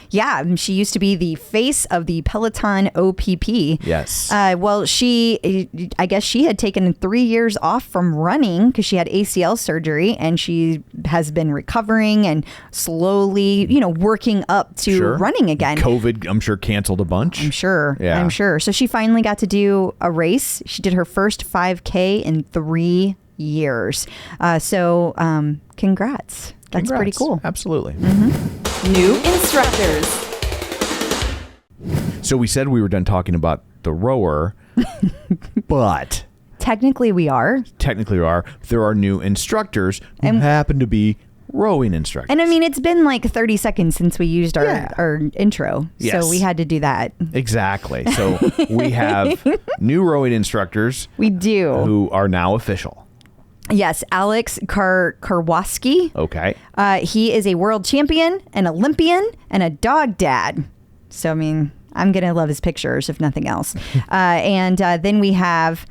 Yeah, she used to be the face of the Peloton OPP. Yes. Well, I guess she had taken 3 years off from running because she had ACL surgery, and she has been recovering and slowly, working up to running again. COVID, I'm sure, canceled a bunch. I'm sure. Yeah. I'm sure. So she finally got to do a race. She did her first 5K in 3 years. So congrats. That's pretty cool. Absolutely. New instructors. So we said we were done talking about the rower, but Technically we are. there are new instructors who happen to be rowing instructors. And I mean, it's been like 30 seconds since we used our intro. Yes. So we had to do that. Exactly. So we have new rowing instructors. We do. Who are now official. Yes, Alex Karwoski. Okay. He is a world champion, an Olympian, and a dog dad. So, I mean, I'm going to love his pictures, if nothing else. And then we have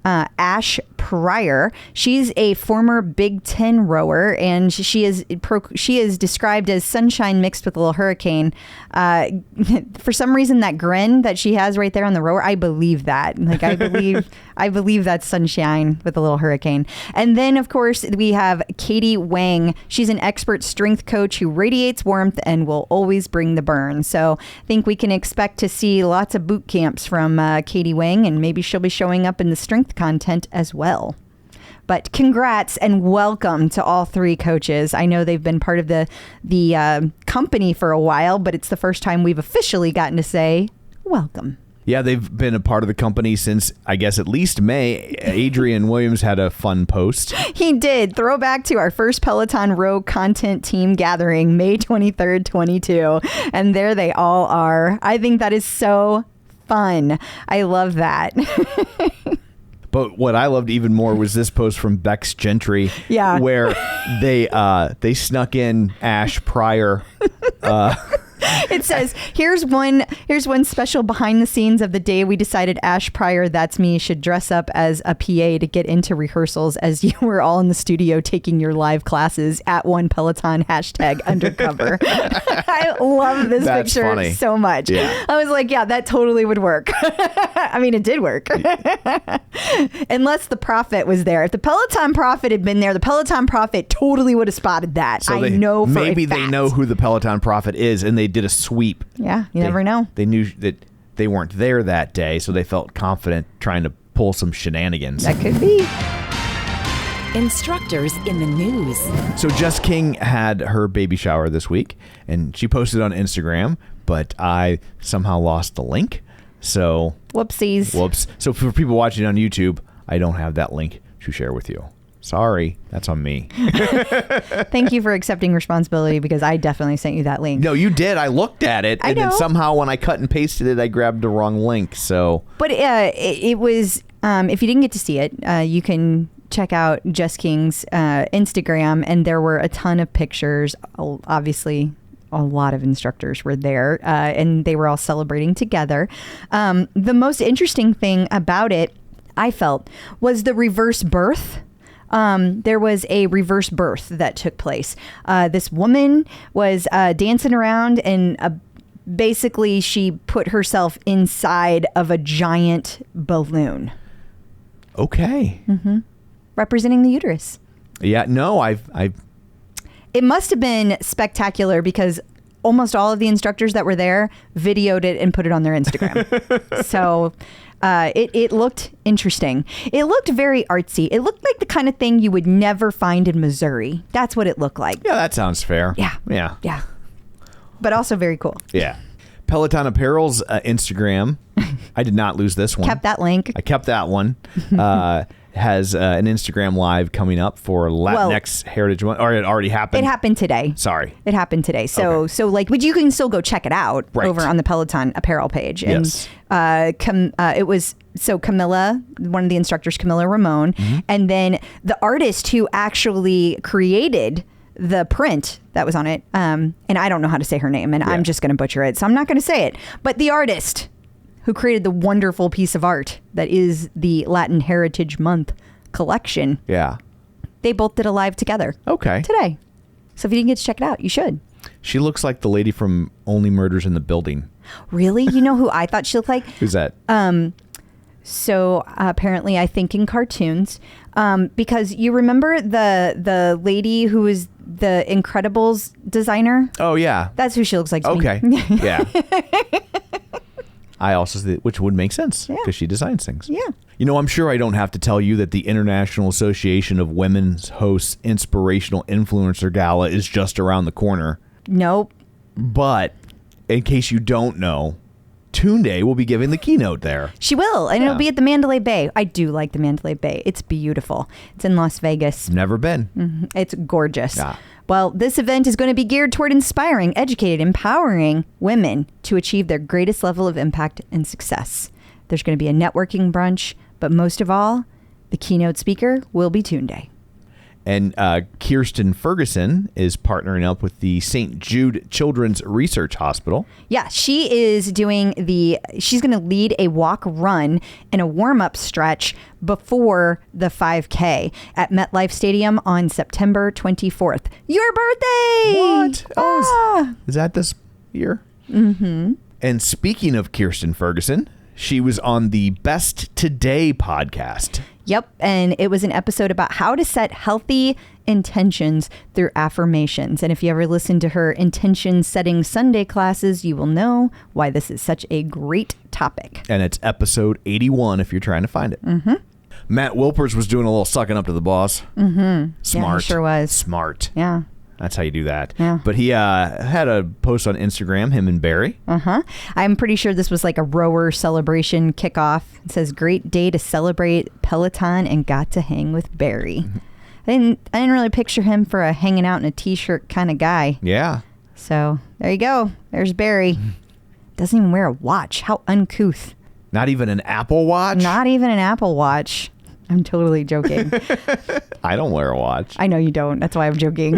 Ash Pryor. She's a former Big Ten rower, and she is described as sunshine mixed with a little hurricane. For some reason, that grin that she has right there on the rower, I believe that. Like, I believe that's sunshine with a little hurricane. And then, of course, we have Katie Wang. She's an expert strength coach who radiates warmth and will always bring the burn. So I think we can expect to see lots of boot camps from Katie Wang, and maybe she'll be showing up in the strength content as well. But congrats and welcome to all three coaches. I know they've been part of the company for a while, but it's the first time we've officially gotten to say welcome. Yeah, they've been a part of the company since, I guess, at least May. Adrian Williams had a fun post. He did. Throwback to our first Peloton Row content team gathering, May 23rd, 22. And there they all are. I think that is so fun. I love that. But what I loved even more was this post from Bex Gentry, where they snuck in Ash Pryor. It says, here's one special behind the scenes of the day we decided Ash Pryor, that's me, should dress up as a PA to get into rehearsals as you were all in the studio taking your live classes at One Peloton #undercover. I love this picture funny. So much. Yeah. I was like, yeah, that totally would work. I mean, it did work. Unless the Prophet was there. If the Peloton Prophet had been there, the Peloton Prophet totally would have spotted that. So I know for maybe a fact. they know who the Peloton Prophet is, and they did a sweep. Yeah, you never know. They knew that they weren't there that day, so they felt confident trying to pull some shenanigans. That could be. Instructors in the news. So Jess King had her baby shower this week, and she posted on Instagram, but I somehow lost the link. So Whoopsies. Whoops. So for people watching on YouTube, I don't have that link to share with you. Sorry, that's on me. Thank you for accepting responsibility, because I definitely sent you that link. No, you did. I looked at it, and then somehow when I cut and pasted it, I grabbed the wrong link. So, but it was. If you didn't get to see it, you can check out Jess King's Instagram, and there were a ton of pictures. Obviously, a lot of instructors were there, and they were all celebrating together. The most interesting thing about it, I felt, was the reverse birth. There was a reverse birth that took place. This woman was dancing around, and basically she put herself inside of a giant balloon. Okay. Mm-hmm. Representing the uterus. Yeah, no, I've It must have been spectacular, because almost all of the instructors that were there videoed it and put it on their Instagram. So it looked interesting. It looked very artsy. It looked like the kind of thing you would never find in Missouri. That's what it looked like. Yeah, that sounds fair. Yeah. Yeah. Yeah. But also very cool. Yeah. Peloton Apparel's Instagram. I did not lose this one. Kept that link. I kept that one. Has an Instagram live coming up for Latinx Heritage Month, or it already happened? It happened today. Sorry. It happened today. So but you can still go check it out over on the Peloton Apparel page. And yes. It was Camila, one of the instructors, Camila Ramon, and then the artist who actually created the print that was on it. And I don't know how to say her name, and I'm just going to butcher it, so I'm not going to say it. But the artist who created the wonderful piece of art that is the Latin Heritage Month collection. Yeah. They both did a live together. Okay. Today. So if you didn't get to check it out, you should. She looks like the lady from Only Murders in the Building. Really? You know who I thought she looked like? Who's that? So apparently I think in cartoons, because you remember the lady who was the Incredibles designer? Oh, yeah. That's who she looks like to Okay. me. Yeah. I also, which would make sense because she designs things. Yeah. You know, I'm sure I don't have to tell you that the International Association of Women's Hosts Inspirational Influencer Gala is just around the corner. Nope. But in case you don't know, Tunde will be giving the keynote there. She will, and it'll be at the Mandalay Bay. I do like the Mandalay Bay. It's beautiful. It's in Las Vegas. Never been. It's gorgeous. Yeah. Well, this event is going to be geared toward inspiring, educating, empowering women to achieve their greatest level of impact and success. There's going to be a networking brunch, but most of all, the keynote speaker will be Tunde. And Kirsten Ferguson is partnering up with the St. Jude Children's Research Hospital. Yeah, she is she's going to lead a walk run and a warm-up stretch before the 5K at MetLife Stadium on September 24th. Your birthday! What? Oh, is that this year? Mm-hmm. And speaking of Kirsten Ferguson, she was on the Best Today podcast. Yep, and it was an episode about how to set healthy intentions through affirmations. And if you ever listen to her intention setting Sunday classes, you will know why this is such a great topic. And it's episode 81 if you're trying to find it. Mm-hmm. Matt Wilpers was doing a little sucking up to the boss. Mm-hmm. Smart. Yeah, he sure was. Smart. Yeah. That's how you do that. Yeah. But he had a post on Instagram, him and Barry. Uh-huh. I'm pretty sure this was like a rower celebration kickoff. It says, great day to celebrate Peloton and got to hang with Barry. I didn't really picture him for a hanging out in a t-shirt kind of guy. Yeah. So there you go. There's Barry. Doesn't even wear a watch. How uncouth. Not even an Apple Watch? Not even an Apple Watch. I'm totally joking. I don't wear a watch. I know you don't. That's why I'm joking.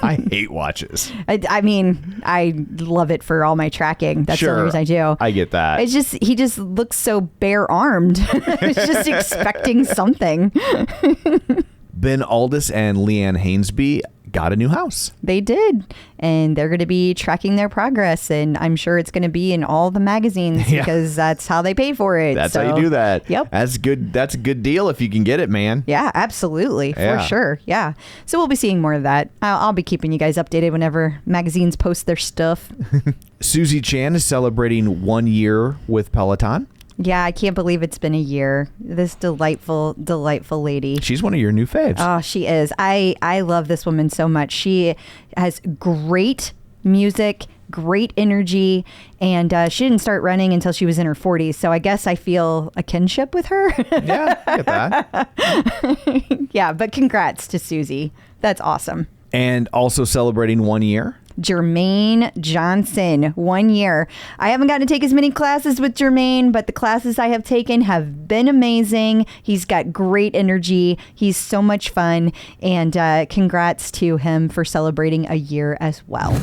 I hate watches. I mean, I love it for all my tracking. That's the only reason I do. I get that. It's just, he just looks so bare-armed. He's just expecting something. Ben Aldis and Leanne Hainsby got a new house. They did. And they're going to be tracking their progress. And I'm sure it's going to be in all the magazines because that's how they pay for it. That's how you do that. Yep. That's good. That's a good deal if you can get it, man. Yeah, absolutely. Yeah. For sure. Yeah. So we'll be seeing more of that. I'll be keeping you guys updated whenever magazines post their stuff. Susie Chan is celebrating 1 year with Peloton. Yeah, I can't believe it's been a year. This delightful, delightful lady. She's one of your new faves. Oh, she is. I love this woman so much. She has great music, great energy, and she didn't start running until she was in her 40s. So I guess I feel a kinship with her. Yeah, I get that. Yeah, but congrats to Susie. That's awesome. And also celebrating 1 year. Jermaine Johnson, 1 year. I haven't gotten to take as many classes with Jermaine, but the classes I have taken have been amazing. He's got great energy. He's so much fun. And congrats to him for celebrating a year as well.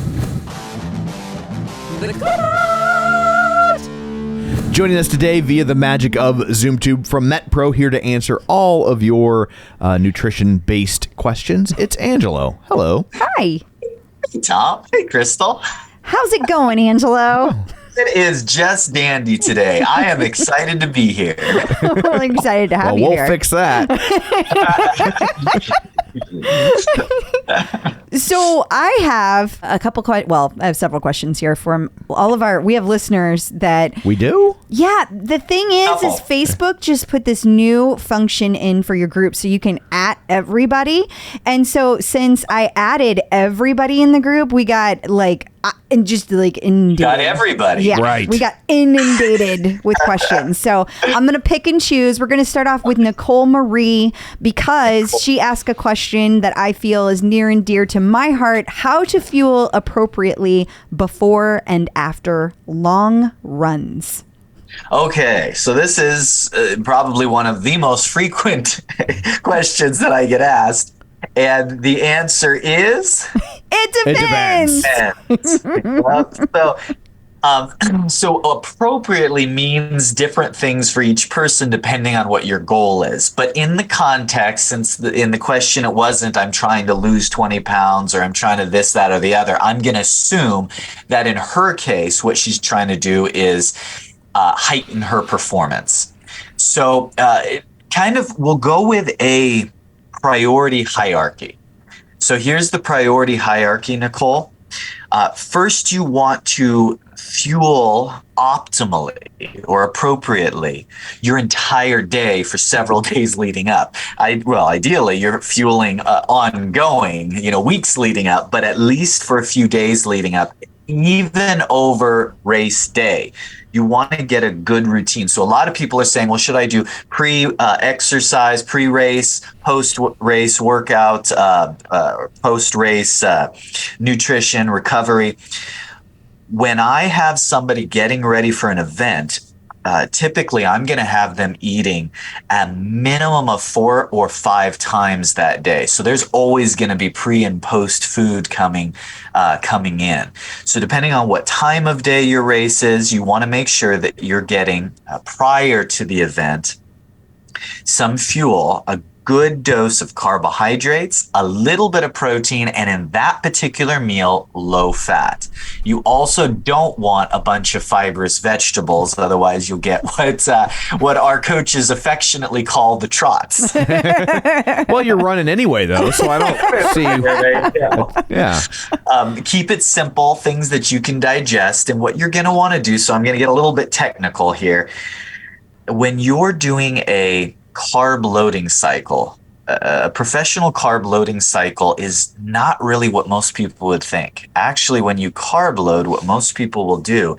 Joining us today via the magic of ZoomTube from MetPro, here to answer all of your nutrition-based questions. It's Angelo. Hello. Hi. Hey, Tom. Hey, Crystal. How's it going, Angelo? It is just dandy today. I am excited to be here. I'm excited to have you We'll here. fix that. So I have a couple I have several questions here from all of we have listeners that We do? Yeah, the thing is Couple. Facebook just put this new function in for your group so you can everybody. And so since I added everybody in the group, we got inundated. Got everybody. Yeah, Right. we got inundated with questions. So I'm going to pick and choose. We're going to start off with Nicole Marie because she asked a question that I feel is near and dear to my heart: how to fuel appropriately before and after long runs. Okay, so this is probably one of the most frequent questions that I get asked. And the answer is? It depends. depends. Well, so So appropriately means different things for each person depending on what your goal is. But in the context, since in the question it wasn't, I'm trying to lose 20 pounds or I'm trying to this, that, or the other, I'm going to assume that in her case, what she's trying to do is heighten her performance. So we'll go with a priority hierarchy. So here's the priority hierarchy, Nicole. First, you want to fuel optimally or appropriately your entire day for several days leading up. Ideally, you're fueling ongoing, weeks leading up, but at least for a few days leading up, even over race day. You want to get a good routine. So a lot of people are saying, well, should I do pre-exercise, pre-race, post-race workout, post-race nutrition, recovery? When I have somebody getting ready for an event, typically I'm going to have them eating a minimum of 4 or 5 times that day. So there's always going to be pre and post food coming in. So depending on what time of day your race is, you want to make sure that you're getting prior to the event some fuel, a good dose of carbohydrates, a little bit of protein, and in that particular meal, low fat. You also don't want a bunch of fibrous vegetables, otherwise you'll get what our coaches affectionately call the trots. Well, you're running anyway, though, so I don't see. Yeah. Keep it simple, things that you can digest, and what you're going to want to do. So I'm going to get a little bit technical here. When you're doing a carb loading cycle, a professional carb loading cycle is not really what most people would think. Actually, when you carb load, what most people will do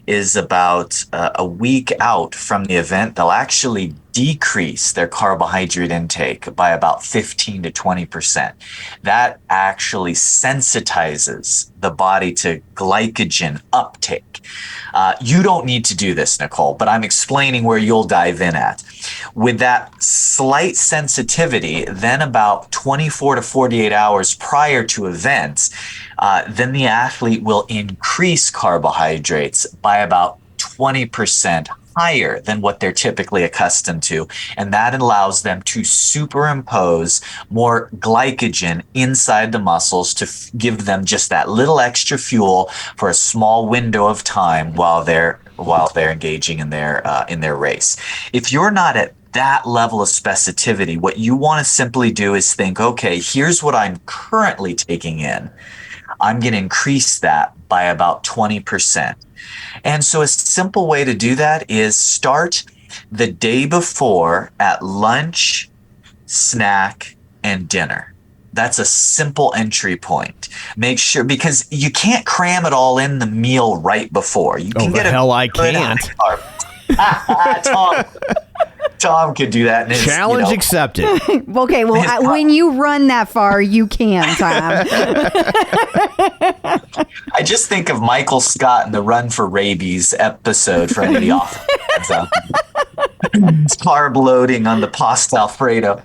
is about a week out from the event, they'll actually decrease their carbohydrate intake by about 15 to 20%. That actually sensitizes the body to glycogen uptake. You don't need to do this, Nicole, but I'm explaining where you'll dive in at. With that slight sensitivity, then about 24 to 48 hours prior to events, then the athlete will increase carbohydrates by about 20% higher than what they're typically accustomed to. And that allows them to superimpose more glycogen inside the muscles to give them just that little extra fuel for a small window of time while they're engaging in their race. If you're not at that level of specificity, what you want to simply do is think, okay, here's what I'm currently taking in. I'm going to increase that by about 20%. And so a simple way to do that is start the day before at lunch, snack, and dinner. That's a simple entry point. Make sure, because you can't cram it all in the meal right before. You can get I can't. Tom could do that. Challenge accepted. Okay, well, when you run that far, you can, Tom. I just think of Michael Scott in the Run for Rabies episode for any offense. Carb loading on the pasta Alfredo.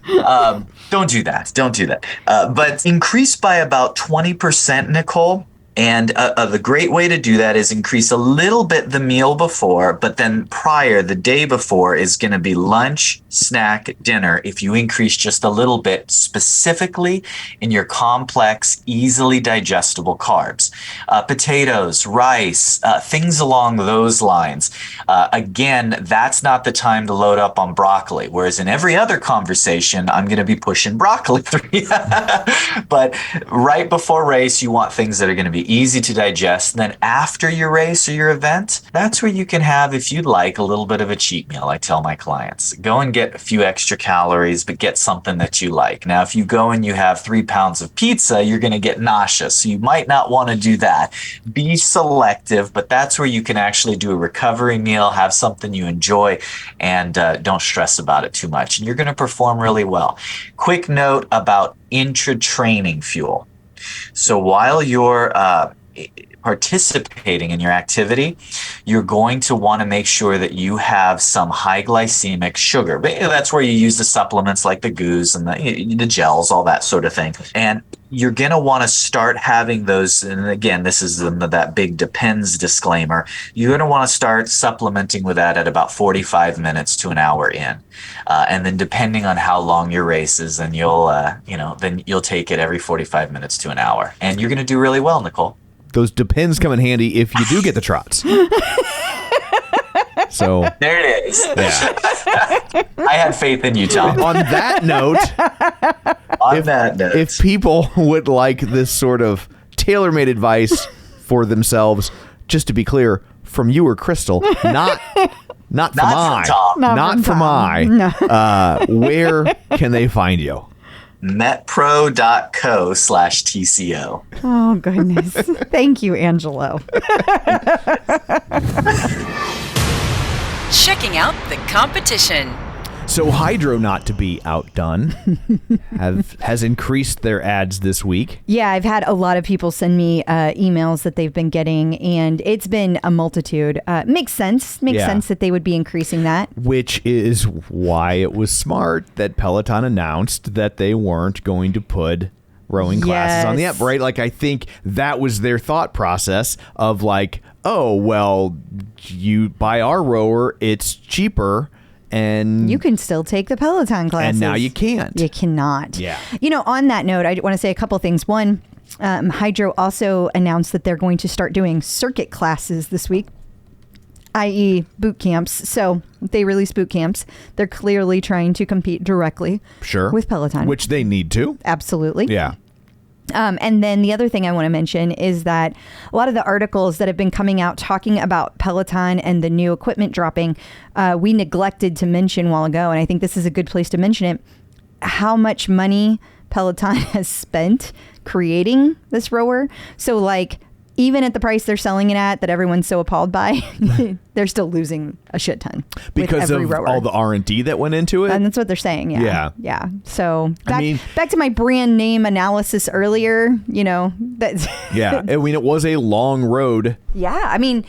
Don't do that. But increase by about 20%, Nicole. And the great way to do that is increase a little bit the meal before, but then prior, the day before, is going to be lunch, snack, dinner. If you increase just a little bit, specifically in your complex, easily digestible carbs, potatoes, rice, things along those lines. Again, that's not the time to load up on broccoli. Whereas in every other conversation, I'm going to be pushing broccoli through you. But right before race, you want things that are going to be easy to digest. And then after your race or your event, that's where you can have, if you'd like, a little bit of a cheat meal. I tell my clients, go and get a few extra calories, but get something that you like. Now, if you go and you have 3 pounds of pizza, you're going to get nauseous. So you might not want to do that. Be selective, but that's where you can actually do a recovery meal, have something you enjoy, and don't stress about it too much. And you're going to perform really well. Quick note about intra-training fuel. So while you're participating in your activity, you're going to want to make sure that you have some high glycemic sugar. But that's where you use the supplements like the goos and the gels, all that sort of thing. And you're going to want to start having those. And again, this is that big depends disclaimer. You're going to want to start supplementing with that at about 45 minutes to an hour in. And then depending on how long your race is, then you'll take it every 45 minutes to an hour. And you're going to do really well, Nicole. Those depends come in handy if you do get the trots. So there it is. Yeah. I had faith in you, Tom. On that note, if people would like this sort of tailor-made advice for themselves, just to be clear, from you or Crystal, not from Tom. Not from I. No. Where can they find you? metpro.co/TCO. Oh, goodness. Thank you, Angelo. Checking out the competition. So Hydro, not to be outdone, has increased their ads this week. Yeah, I've had a lot of people send me emails that they've been getting, and it's been a multitude. Makes sense. Makes sense that they would be increasing that. Which is why it was smart that Peloton announced that they weren't going to put rowing classes on the app, right? Like, I think that was their thought process of like, oh, well, you buy our rower, it's cheaper. And you can still take the Peloton classes. And now you can't. You cannot. Yeah. You know, on that note, I want to say a couple things. One, Hydro also announced that they're going to start doing circuit classes this week, i.e. boot camps. So they release boot camps. They're clearly trying to compete directly with Peloton. Which they need to. Absolutely. Yeah. And then the other thing I want to mention is that a lot of the articles that have been coming out talking about Peloton and the new equipment dropping, we neglected to mention a while ago, and I think this is a good place to mention it, how much money Peloton has spent creating this rower. So like, even at the price they're selling it at that everyone's so appalled by, they're still losing a shit ton because with every of rower. all the R&D that went into it. And that's what they're saying. Yeah. So back to my brand name analysis earlier, you know, that's yeah. I mean, it was a long road. Yeah. I mean,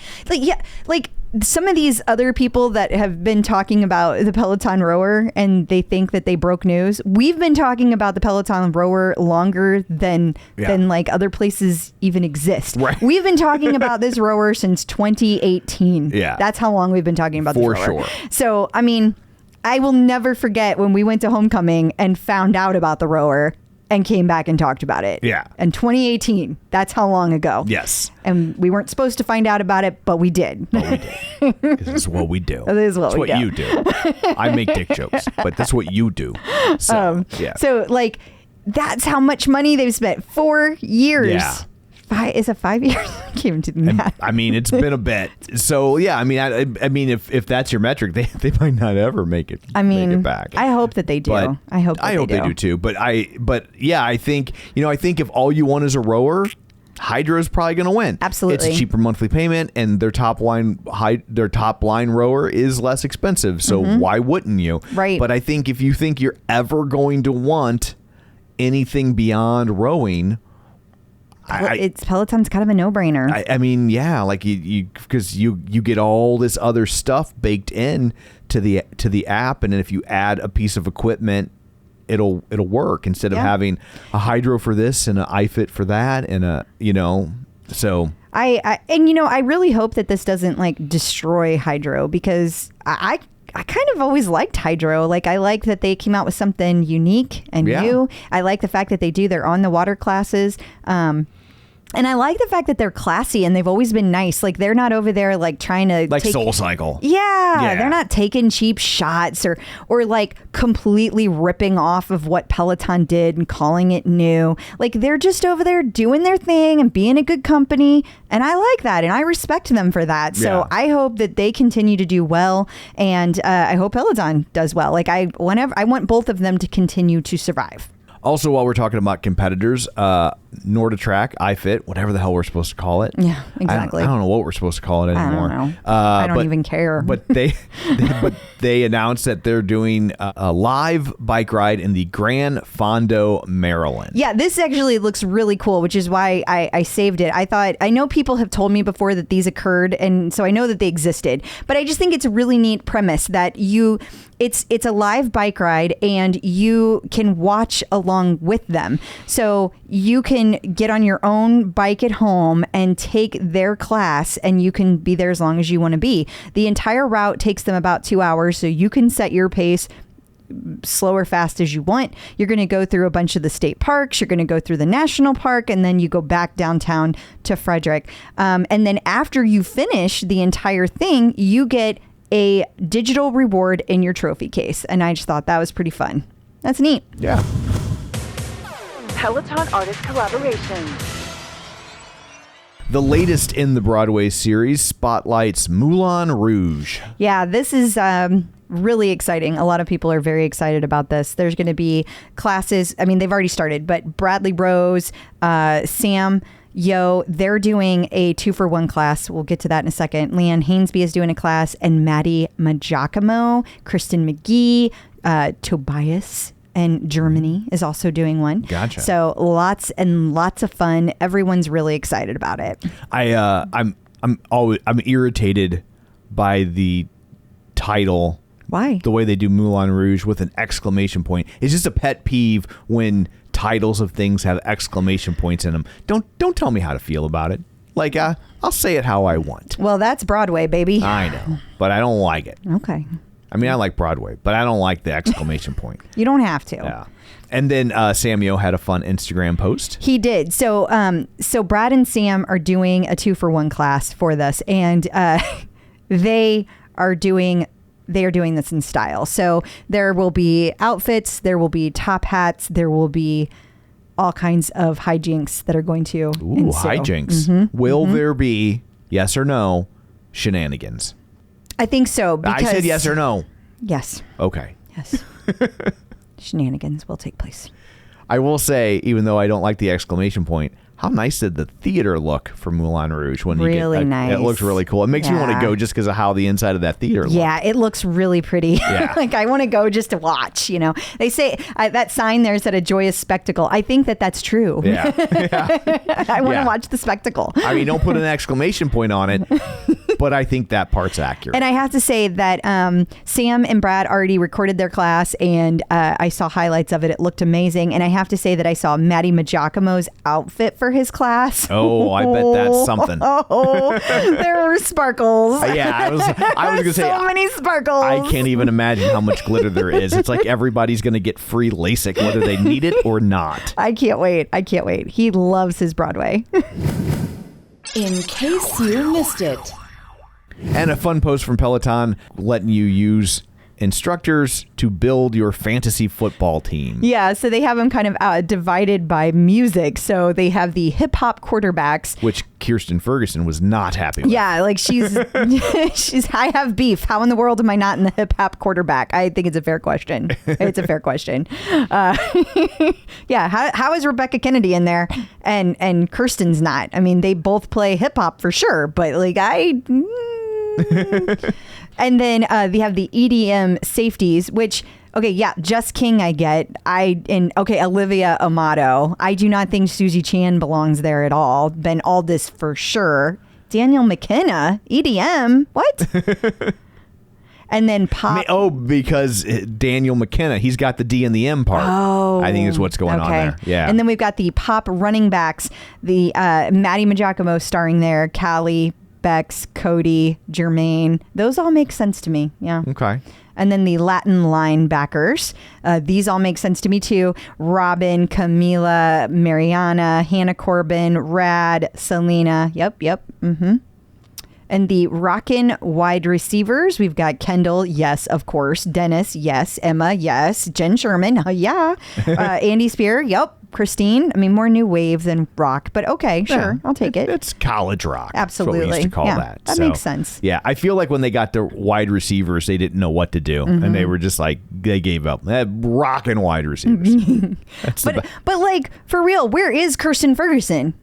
like some of these other people that have been talking about the Peloton rower and they think that they broke news. We've been talking about the Peloton rower longer than like other places even exist. Right. We've been talking about this rower since 2018. Yeah. That's how long we've been talking about this rower. For sure. So, I mean, I will never forget when we went to homecoming and found out about the rower and came back and talked about it. Yeah. In 2018. That's how long ago. Yes. And we weren't supposed to find out about it, but we did. But we did. This is what we do. It is what we do. You do. I make dick jokes, but that's what you do. So, So, like, that's how much money they've spent. 4 years. Yeah. Is it 5 years? I can't even do the math. I mean, it's been a bit. So, yeah, I mean, I mean, if that's your metric, they might not ever make it. Make it back. I hope that they do. But I hope they do too. But yeah, I think if all you want is a rower, Hydro's probably going to win. Absolutely. It's a cheaper monthly payment, and their top line rower is less expensive. So why wouldn't you? Right. But I think if you think you're ever going to want anything beyond rowing, it's Peloton's kind of a no-brainer. I mean, yeah, like because you get all this other stuff baked in to the app, and then if you add a piece of equipment, it'll work instead of having a Hydro for this and an iFit for that, and so. I really hope that this doesn't like destroy Hydro, because I kind of always liked Hydro. Like, I like that they came out with something unique and new. I like the fact that they do their on the water classes. And I like the fact that they're classy and they've always been nice. Like, they're not over there like trying to Soul Cycle. Yeah, they're not taking cheap shots or like completely ripping off of what Peloton did and calling it new. Like, they're just over there doing their thing and being a good company. And I like that, and I respect them for that. So I hope that they continue to do well, and I hope Peloton does well. Like, I want both of them to continue to survive. Also, while we're talking about competitors, NordiTrack, iFit, whatever the hell we're supposed to call it. Yeah, exactly. I don't know what we're supposed to call it anymore. I don't know. I don't even care. But they announced that they're doing a live bike ride in the Gran Fondo, Maryland. Yeah, this actually looks really cool, which is why I saved it. I know people have told me before that these occurred, and so I know that they existed. But I just think it's a really neat premise that it's a live bike ride and you can watch along with them. So you can get on your own bike at home and take their class, and you can be there as long as you want to be. The entire route takes them about 2 hours, so you can set your pace slow or fast as you want. You're going to go through a bunch of the state parks. You're going to go through the national park, and then you go back downtown to Frederick. And then after you finish the entire thing, you get a digital reward in your trophy case. And I just thought that was pretty fun. That's neat. Yeah. Peloton artist collaborations. The latest in the Broadway series spotlights Moulin Rouge. Yeah, this is really exciting. A lot of people are very excited about this. There's going to be classes. I mean, they've already started, but Bradley Rose, Sam Yo, they're doing a 2-for-1 class. We'll get to that in a second. Leanne Hainsby is doing a class, and Maddie Majiacamo, Kristen McGee, Tobias and Germany is also doing one. Gotcha. So lots and lots of fun. Everyone's really excited about it. I'm irritated by the title. Why? The way they do Moulin Rouge with an exclamation point. It's just a pet peeve when titles of things have exclamation points in them. Don't tell me how to feel about it. Like, I'll say it how I want. Well, that's Broadway, baby. I know, but I don't like it. Okay. I mean, I like Broadway, but I don't like the exclamation point. You don't have to. Yeah. And then Samuel had a fun Instagram post. He did. So Brad and Sam are doing a 2-for-1 class for this, and they are doing this in style. So there will be outfits, there will be top hats, there will be all kinds of hijinks that are going to ensue. Hijinks. Mm-hmm. Will there be, yes or no, shenanigans? I think so. Because I said yes or no. Yes. Okay. Yes. Shenanigans will take place. I will say, even though I don't like the exclamation point, how nice did the theater look for Moulin Rouge? Really nice. It looks really cool. It makes me want to go just because of how the inside of that theater looks. Yeah, it looks really pretty. Yeah. Like, I want to go just to watch, you know. They say that sign there said a joyous spectacle. I think that's true. Yeah. I want to watch the spectacle. I mean, don't put an exclamation point on it, but I think that part's accurate. And I have to say that Sam and Brad already recorded their class, and I saw highlights of it. It looked amazing. And I have to say that I saw Maddie Majiacamo's outfit for his class. Oh, I bet that's something. Oh, there were sparkles. Yeah, I was going to say. So many sparkles. I can't even imagine how much glitter there is. It's like everybody's going to get free LASIK, whether they need it or not. I can't wait. He loves his Broadway. In case you missed it. And a fun post from Peloton letting you use instructors to build your fantasy football team. Yeah, so they have them kind of divided by music. So they have the hip hop quarterbacks, which Kirsten Ferguson was not happy with. Yeah, like she's I have beef. How in the world am I not in the hip hop quarterback? I think it's a fair question. It's a fair question. Yeah, how is Rebecca Kennedy in there and Kirsten's not? I mean, they both play hip hop for sure, but like and then they have the EDM safeties, which, okay, yeah, Jess King I get. Olivia Amato. I do not think Susie Chan belongs there at all. Ben Aldis for sure. Daniel McKenna, EDM, what? And then pop. Oh, because Daniel McKenna, he's got the D and the M part. Oh, I think is what's going on there. Yeah. And then we've got the pop running backs, the Maddie Majiacamo starring there, Callie, Bex, Cody, Jermaine. Those all make sense to me. Yeah. Okay. And then the Latin linebackers. These all make sense to me too. Robin, Camila, Mariana, Hannah Corbin, Rad, Selena. Yep. Mm-hmm. And the rockin' wide receivers, we've got Kendall, yes, of course. Dennis, yes. Emma, yes. Jen Sherman, yeah. Andy Spear, yep. Christine, I mean, more new wave than rock, but okay, sure, I'll take it. It's college rock. Absolutely. That's what we used to call that. That makes sense. Yeah, I feel like when they got the wide receivers, they didn't know what to do, and they were just like, they gave up. They had rocking wide receivers. But like, for real, where is Kirsten Ferguson?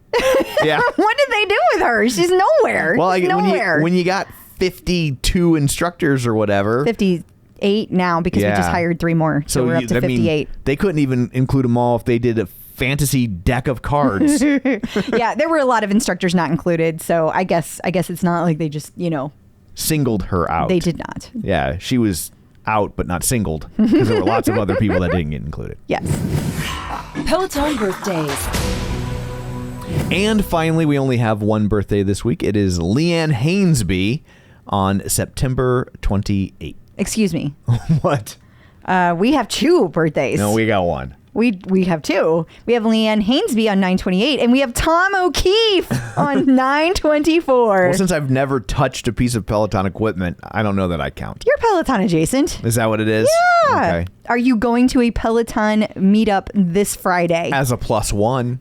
Yeah. What did they do with her? She's nowhere. Well, She's nowhere. when you got 52 instructors or whatever. 58 now because we just hired 3 more. So we're up to 58. They couldn't even include them all if they did a fantasy deck of cards. Yeah, there were a lot of instructors not included. So I guess it's not like they just, singled her out. They did not. Yeah, she was out but not singled because there were lots of other people that didn't get included. Yes. Peloton birthdays. And finally, we only have one birthday this week. It is Leanne Hainsby on September 28th. Excuse me. What? We have 2 birthdays. No, we got one. We have 2. We have Leanne Hainsby on 9/28, and we have Tom O'Keefe on 9/24. Well, since I've never touched a piece of Peloton equipment, I don't know that I count. You're Peloton adjacent. Is that what it is? Yeah. Okay. Are you going to a Peloton meetup this Friday? As a +1.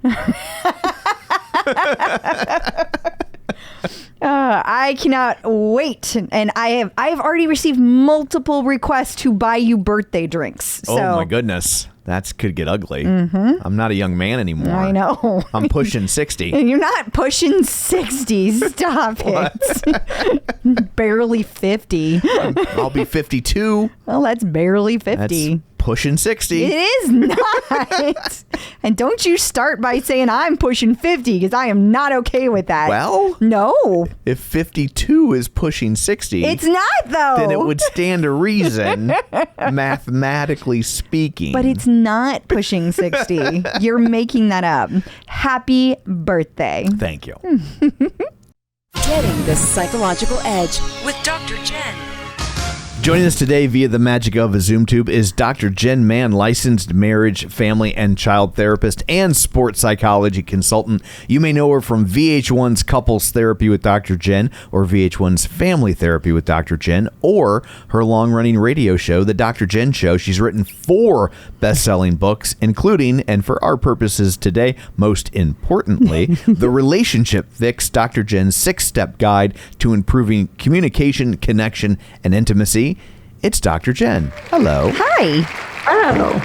I cannot wait, and I've already received multiple requests to buy you birthday drinks. So. Oh my goodness, that could get ugly. I'm not a young man anymore. I know. I'm pushing 60. You're not pushing 60. Stop it. Barely 50. I'll be 52. Well, that's barely 50. That's pushing 60. It is not. And don't you start by saying I'm pushing 50 because I am not okay with that. Well, no. If 52 is pushing 60, it's not though. Then it would stand to reason, mathematically speaking. But it's not pushing 60. You're making that up. Happy birthday. Thank you. Getting the psychological edge. With Dr. Jenn. Joining us today via the magic of a Zoom tube is Dr. Jenn Mann, licensed marriage, family, and child therapist and sports psychology consultant. You may know her from VH1's Couples Therapy with Dr. Jenn or VH1's Family Therapy with Dr. Jenn or her long-running radio show, The Dr. Jenn Show. She's written 4 best-selling books, including, and for our purposes today, most importantly, The Relationship Fix, Dr. Jenn's 6-step guide to improving communication, connection, and intimacy. It's Dr. Jenn. Hello. Hi. Oh,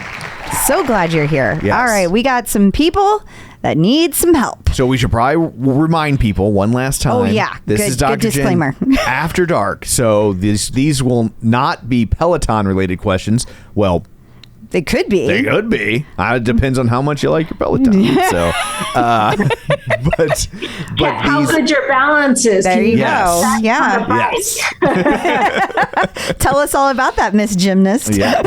So glad you're here. Yes. All right. We got some people that need some help. So we should probably remind people one last time. Oh, yeah. This Good- is Dr. good disclaimer. Jenn After Dark. So these will not be Peloton related questions. Well, They could be. they could be. It depends on how much you like your Peloton. So, but how these, good your balance is. There Can you Yes. go. Yeah. yes, Tell us all about that, Miss Gymnast. yeah.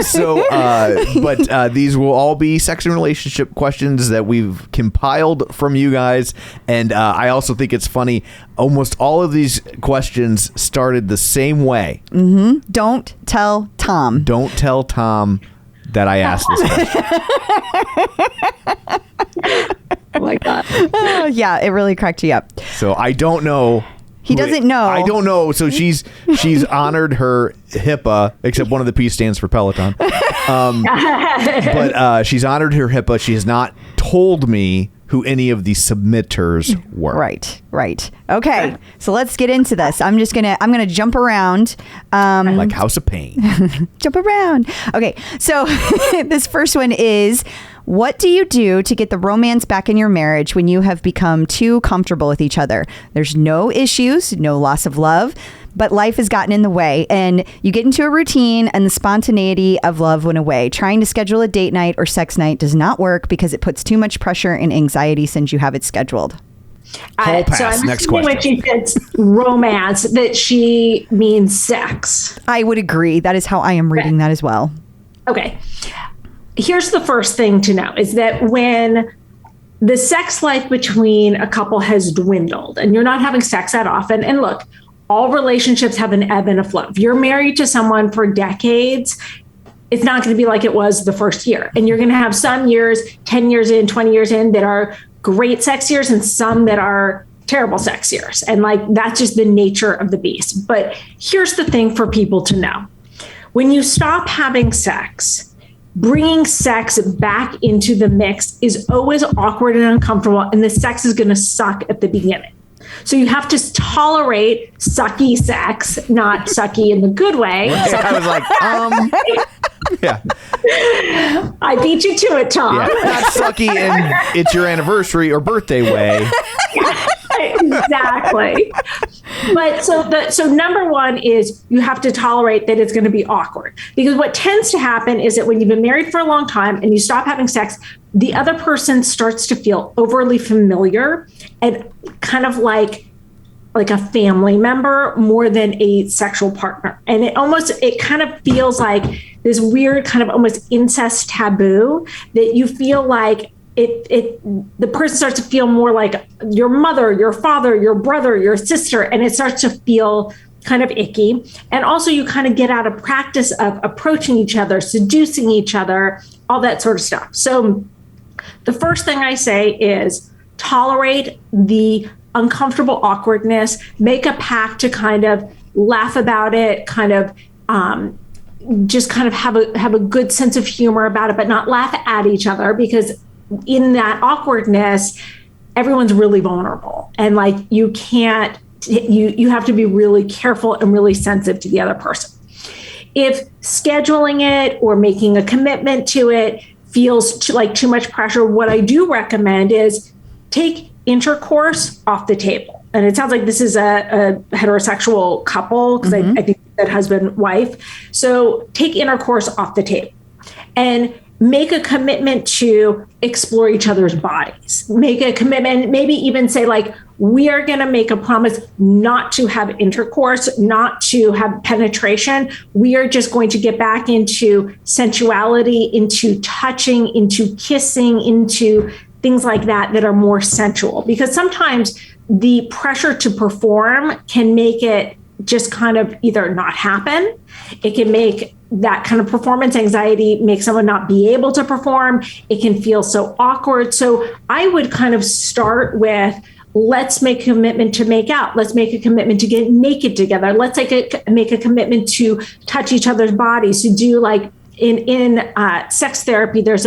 So, but these will all be sex and relationship questions that we've compiled from you guys. And I also think it's funny, almost all of these questions started the same way. Don't tell Tom. Don't tell Tom that I asked this question. Oh my God. Oh, yeah, it really cracked you up. So I don't know. He doesn't know. I don't know. So she's honored her HIPAA, except one of the P stands for Peloton. But she's honored her HIPAA. She has not told me who any of the submitters were. Right. Okay, so let's get into this. I'm gonna jump around. Like House of Pain. Jump around. Okay, so this first one is, what do you do to get the romance back in your marriage when you have become too comfortable with each other? There's no issues, no loss of love, but life has gotten in the way and you get into a routine and the spontaneity of love went away. Trying to schedule a date night or sex night does not work because it puts too much pressure and anxiety since you have it scheduled. Call pass. So I'm Next assuming when she says romance, that she means sex. I would agree. That is how I am reading that as well. Okay. Here's the first thing to know is that when the sex life between a couple has dwindled and you're not having sex that often, and look, all relationships have an ebb and a flow. If you're married to someone for decades, it's not going to be like it was the first year. And you're going to have some years, 10 years in, 20 years in, that are great sex years and some that are terrible sex years. And like, that's just the nature of the beast. But here's the thing for people to know. When you stop having sex, bringing sex back into the mix is always awkward and uncomfortable, and the sex is going to suck at the beginning. So you have to tolerate sucky sex, not sucky in the good way. I was like, yeah. I beat you to it, Tom. Yeah, not sucky in it's your anniversary or birthday way. Exactly. But so number one is you have to tolerate that it's going to be awkward, because what tends to happen is that when you've been married for a long time and you stop having sex, the other person starts to feel overly familiar and kind of like a family member more than a sexual partner. And it kind of feels like this weird kind of almost incest taboo that you feel like the person starts to feel more like your mother, your father, your brother, your sister, and it starts to feel kind of icky. And also you kind of get out of practice of approaching each other, seducing each other, all that sort of stuff. So the first thing I say is tolerate the uncomfortable awkwardness, make a pact to kind of laugh about it, kind of just kind of have a good sense of humor about it, but not laugh at each other, because in that awkwardness, everyone's really vulnerable. And like you have to be really careful and really sensitive to the other person. If scheduling it or making a commitment to it feels like too much pressure, what I do recommend is take intercourse off the table. And it sounds like this is a heterosexual couple, because I think that husband, wife. So take intercourse off the table and make a commitment to explore each other's bodies. Make a commitment, maybe even say like, we are going to make a promise not to have intercourse, not to have penetration. We are just going to get back into sensuality, into touching, into kissing, into things like that are more sensual. Because sometimes the pressure to perform can make it just kind of either not happen. It can make that kind of performance anxiety make someone not be able to perform. It can feel so awkward. So I would kind of start with, let's make a commitment to make out. Let's make a commitment to get naked together. Let's make a commitment to touch each other's bodies, to do like in sex therapy, there's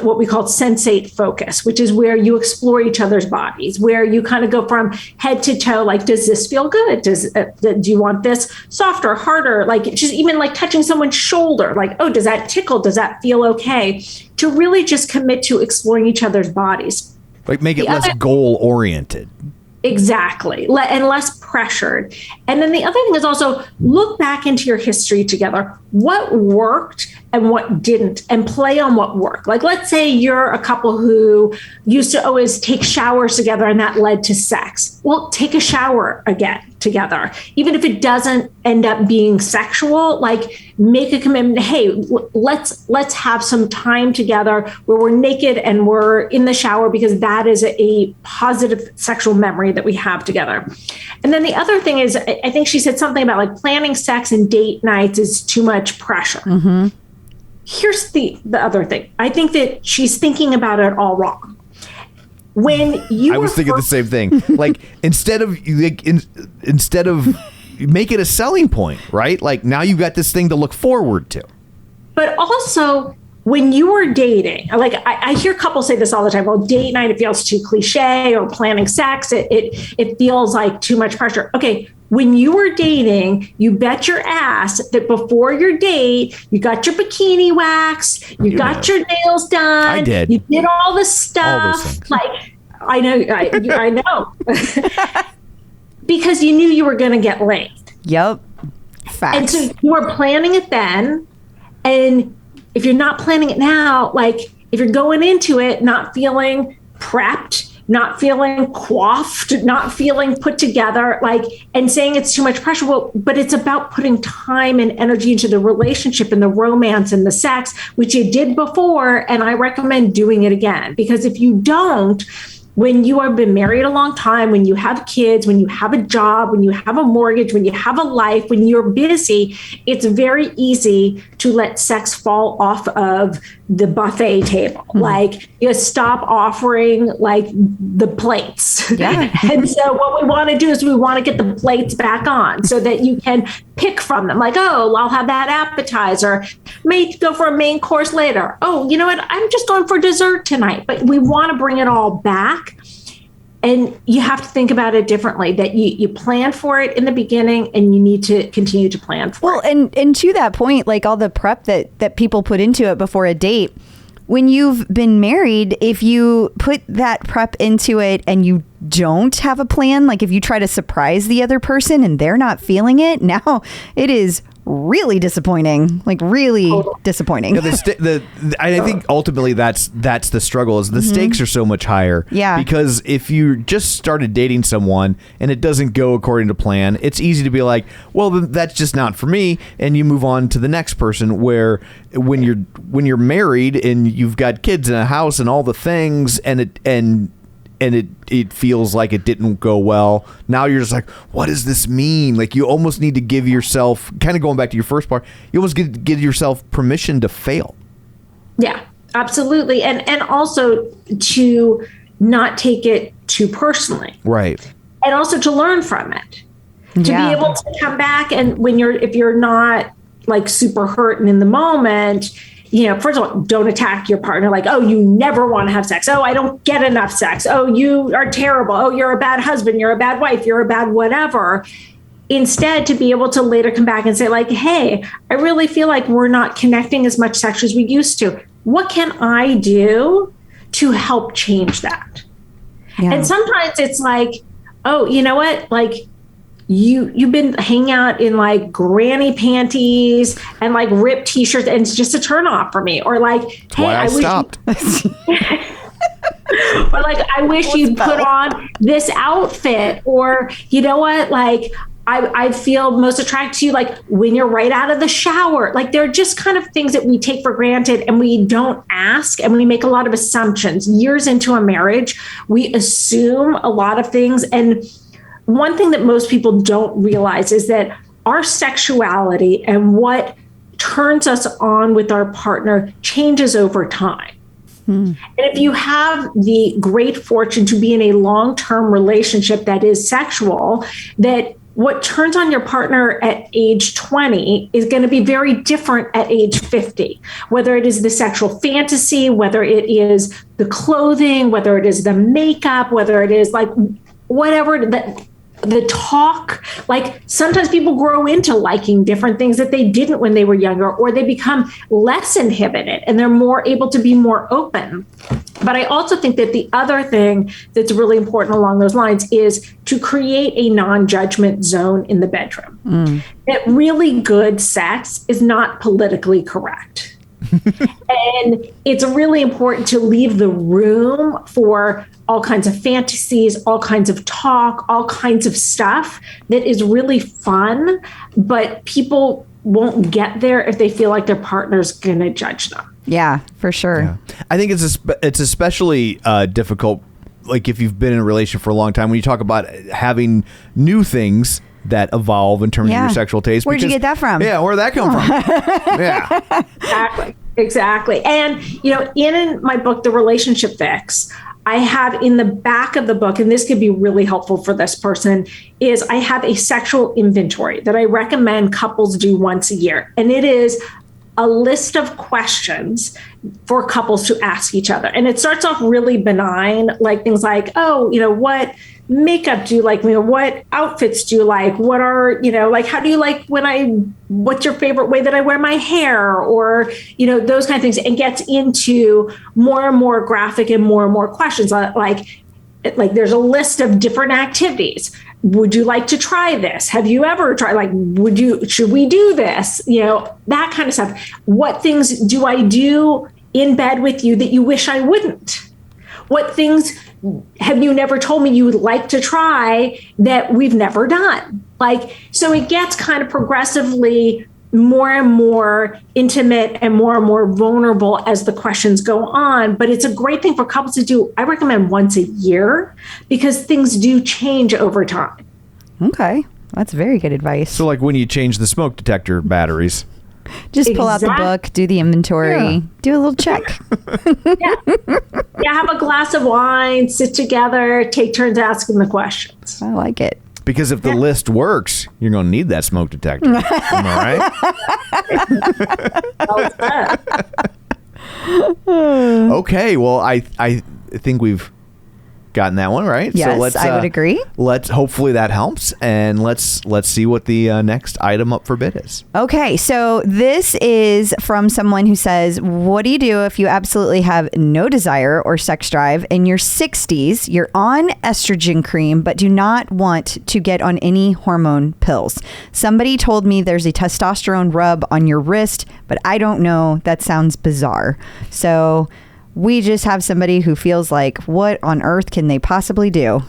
what we call sensate focus, which is where you explore each other's bodies, where you kind of go from head to toe. Like, does this feel good? Do you want this softer, harder? Like just even like touching someone's shoulder, like, oh, does that tickle? Does that feel okay? To really just commit to exploring each other's bodies. Like make it less goal oriented. Exactly. And less pressured. And then the other thing is also look back into your history together. What worked and what didn't, and play on what worked. Like, let's say you're a couple who used to always take showers together and that led to sex. Well, take a shower again together. Even if it doesn't end up being sexual, like make a commitment. Hey, let's have some time together where we're naked and we're in the shower, because that is a positive sexual memory that we have together. And then the other thing is, I think she said something about like planning sex and date nights is too much pressure. Mm-hmm. Here's the other thing. I think that she's thinking about it all wrong. I was thinking the same thing. Like instead of make it a selling point, right? Like now you've got this thing to look forward to. But also, when you were dating, like I hear couples say this all the time. Well, date night, it feels too cliche, or planning sex, it feels like too much pressure. Okay. When you were dating, you bet your ass that before your date, you got your bikini wax, you got your nails done. I did. You did all the stuff. All those things. Like, I know. Because you knew you were going to get laid. Yep. Facts. And so you were planning it then. And if you're not planning it now, like if you're going into it not feeling prepped, not feeling coiffed, not feeling put together, like, and saying it's too much pressure. Well, but it's about putting time and energy into the relationship and the romance and the sex, which you did before. And I recommend doing it again, because if you don't, when you have been married a long time, when you have kids, when you have a job, when you have a mortgage, when you have a life, when you're busy, it's very easy to let sex fall off of the buffet table. Like you stop offering like the plates. Yeah. And so what we want to do is we want to get the plates back on so that you can pick from them. Like, oh, I'll have that appetizer. May go for a main course later. Oh, you know what? I'm just going for dessert tonight. But we want to bring it all back. And you have to think about it differently, that you plan for it in the beginning and you need to continue to plan for it. And to that point, like all the prep that people put into it before a date, when you've been married, if you put that prep into it and you don't have a plan, like if you try to surprise the other person and they're not feeling it, now it is really disappointing, like really disappointing. I think ultimately that's the struggle, is the stakes are so much higher. Yeah. Because if you just started dating someone and it doesn't go according to plan, it's easy to be like, well, then that's just not for me, and you move on to the next person. Where when you're married and you've got kids and a house and all the things, and it feels like it didn't go well. Now you're just like, what does this mean? Like you almost need to give yourself, kind of going back to your first part, you almost give yourself permission to fail. Yeah, absolutely. And also to not take it too personally. Right. And also to learn from it. To be able to come back and if you're not like super hurt and in the moment, you know, first of all, don't attack your partner like, oh, you never want to have sex. Oh, I don't get enough sex. Oh, you are terrible. Oh, you're a bad husband. You're a bad wife. You're a bad whatever. Instead, to be able to later come back and say like, hey, I really feel like we're not connecting as much sex as we used to. What can I do to help change that? Yeah. And sometimes it's like, oh, you know what? Like, you've been hanging out in like granny panties and like ripped t-shirts and it's just a turn off for me. Or like, that's hey, I stopped. Or like, I wish you'd put on this outfit. Or you know what? Like, I feel most attracted to you like when you're right out of the shower. Like they're just kind of things that we take for granted and we don't ask, and we make a lot of assumptions. Years into a marriage, we assume a lot of things. And one thing that most people don't realize is that our sexuality and what turns us on with our partner changes over time. And if you have the great fortune to be in a long-term relationship that is sexual, that what turns on your partner at age 20 is going to be very different at age 50, whether it is the sexual fantasy, whether it is the clothing, whether it is the makeup, whether it is like whatever the talk. Like sometimes people grow into liking different things that they didn't when they were younger, or they become less inhibited and they're more able to be more open. But I also think that the other thing that's really important along those lines is to create a non-judgment zone in the bedroom. That really good sex is not politically correct. And it's really important to leave the room for all kinds of fantasies, all kinds of talk, all kinds of stuff that is really fun, but people won't get there if they feel like their partner's going to judge them. Yeah, for sure. Yeah. I think it's especially difficult, like if you've been in a relationship for a long time, when you talk about having new things that evolve in terms of your sexual taste. Where'd you get that from? Yeah, where'd that come from? Yeah. Exactly. And, you know, in my book, The Relationship Fix, I have in the back of the book, and this could be really helpful for this person, is I have a sexual inventory that I recommend couples do once a year. And it is a list of questions for couples to ask each other. And it starts off really benign, like things like, oh, you know, what makeup do you like? You know, what outfits do you like? What are, you know, like, how do you like what's your favorite way that I wear my hair? Or, you know, those kind of things. And gets into more and more graphic and more questions. Like there's a list of different activities. Would you like to try this? Have you ever tried? Like, should we do this? You know, that kind of stuff. What things do I do in bed with you that you wish I wouldn't? What things have you never told me you would like to try that we've never done? Like, so it gets kind of progressively more and more intimate and more vulnerable as the questions go on. But it's a great thing for couples to do. I recommend once a year because things do change over time. Okay. That's very good advice. So like when you change the smoke detector batteries. Just pull out the book, do the inventory, do a little check. Yeah, have a glass of wine, sit together, take turns asking the questions. I like it. Because if the list works, you're going to need that smoke detector. Am I right? Okay, well, I think we've gotten that one right. Yes, so let's, I would agree. Let's hopefully that helps, and let's see what the next item up for bid is. Okay, so this is from someone who says, what do you do if you absolutely have no desire or sex drive in your 60s? You're on estrogen cream, but do not want to get on any hormone pills. Somebody told me there's a testosterone rub on your wrist, but I don't know. That sounds bizarre. So we just have somebody who feels like, what on earth can they possibly do?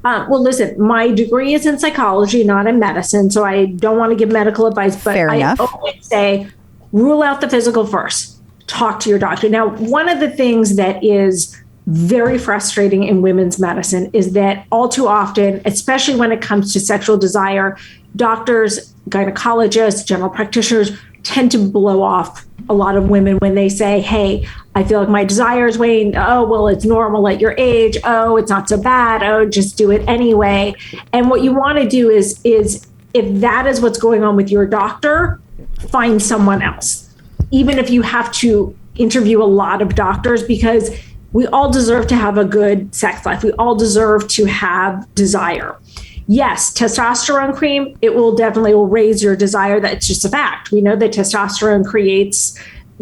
Well, listen, my degree is in psychology, not in medicine, so I don't want to give medical advice, but Fair I enough. always say, rule out the physical first. Talk to your doctor. Now, one of the things that is very frustrating in women's medicine is that all too often, especially when it comes to sexual desire, doctors, gynecologists, general practitioners tend to blow off a lot of women when they say, hey, I feel like my desire is waning. Oh, well, it's normal at your age. Oh, it's not so bad. Oh, just do it anyway. And what you want to do is if that is what's going on with your doctor, find someone else, even if you have to interview a lot of doctors, because we all deserve to have a good sex life. We all deserve to have desire. Yes, testosterone cream, it will definitely raise your desire. That's just a fact. We know that testosterone creates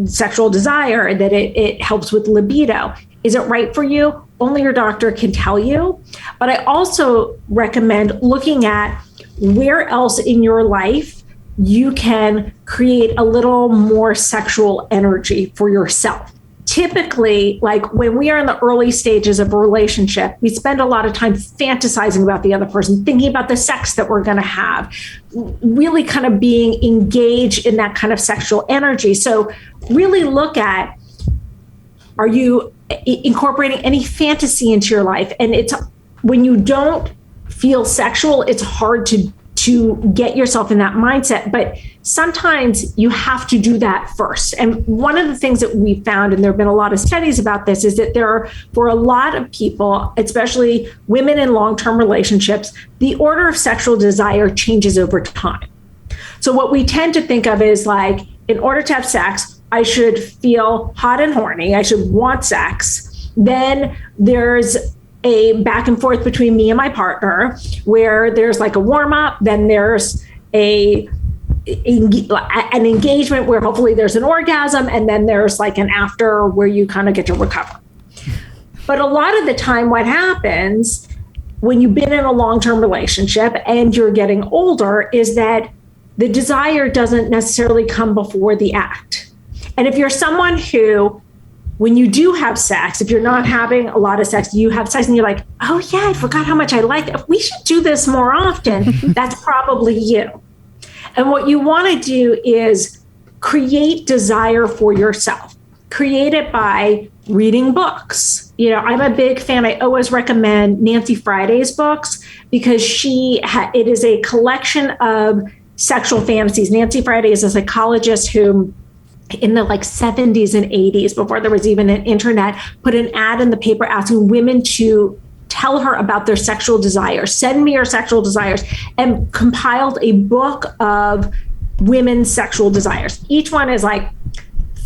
sexual desire, that it helps with libido. Is it right for you? Only your doctor can tell you. But I also recommend looking at where else in your life you can create a little more sexual energy for yourself. Typically, like when we are in the early stages of a relationship, we spend a lot of time fantasizing about the other person, thinking about the sex that we're going to have, really kind of being engaged in that kind of sexual energy. So really look at, are you incorporating any fantasy into your life? And it's when you don't feel sexual, it's hard to get yourself in that mindset. But sometimes you have to do that first. And one of the things that we found, and there have been a lot of studies about this, is that there are, for a lot of people, especially women in long-term relationships, the order of sexual desire changes over time. So what we tend to think of is like, in order to have sex, I should feel hot and horny. I should want sex. Then there's a back and forth between me and my partner where there's like a warm up, then there's an engagement where hopefully there's an orgasm, and then there's like an after where you kind of get to recover. But a lot of the time what happens when you've been in a long-term relationship and you're getting older is that the desire doesn't necessarily come before the act. And if you're someone who, when you do have sex, if you're not having a lot of sex, you have sex and you're like, oh yeah, I forgot how much I like it. We should do this more often. That's probably you. And what you want to do is create desire for yourself. Create it by reading books. You know, I'm a big fan. I always recommend Nancy Friday's books because it is a collection of sexual fantasies. Nancy Friday is a psychologist who, in the like 70s and 80s, before there was even an internet, put an ad in the paper asking women to tell her about their sexual desires, send me your sexual desires, and compiled a book of women's sexual desires. Each one is like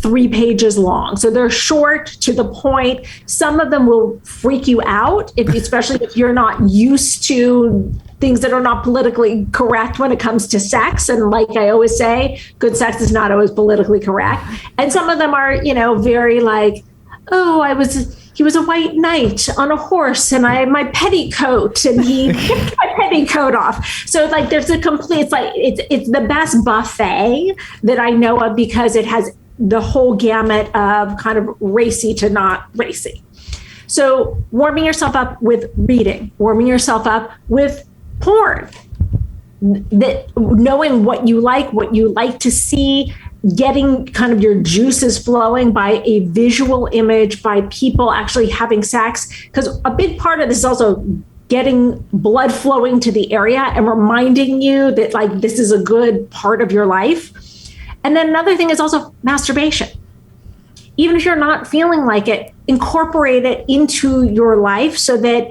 3 pages long. So they're short, to the point. Some of them will freak you out, especially if you're not used to things that are not politically correct when it comes to sex. And like I always say, good sex is not always politically correct. And some of them are, you know, very like, oh, he was a white knight on a horse and I had my petticoat and he ripped my petticoat off. So like there's a complete, it's like, it's the best buffet that I know of because it has the whole gamut of kind of racy to not racy. So warming yourself up with reading, warming yourself up with porn. that knowing what you like to see, getting kind of your juices flowing by a visual image, by people actually having sex. Because a big part of this is also getting blood flowing to the area and reminding you that like this is a good part of your life. And then another thing is also masturbation. Even if you're not feeling like it, incorporate it into your life so that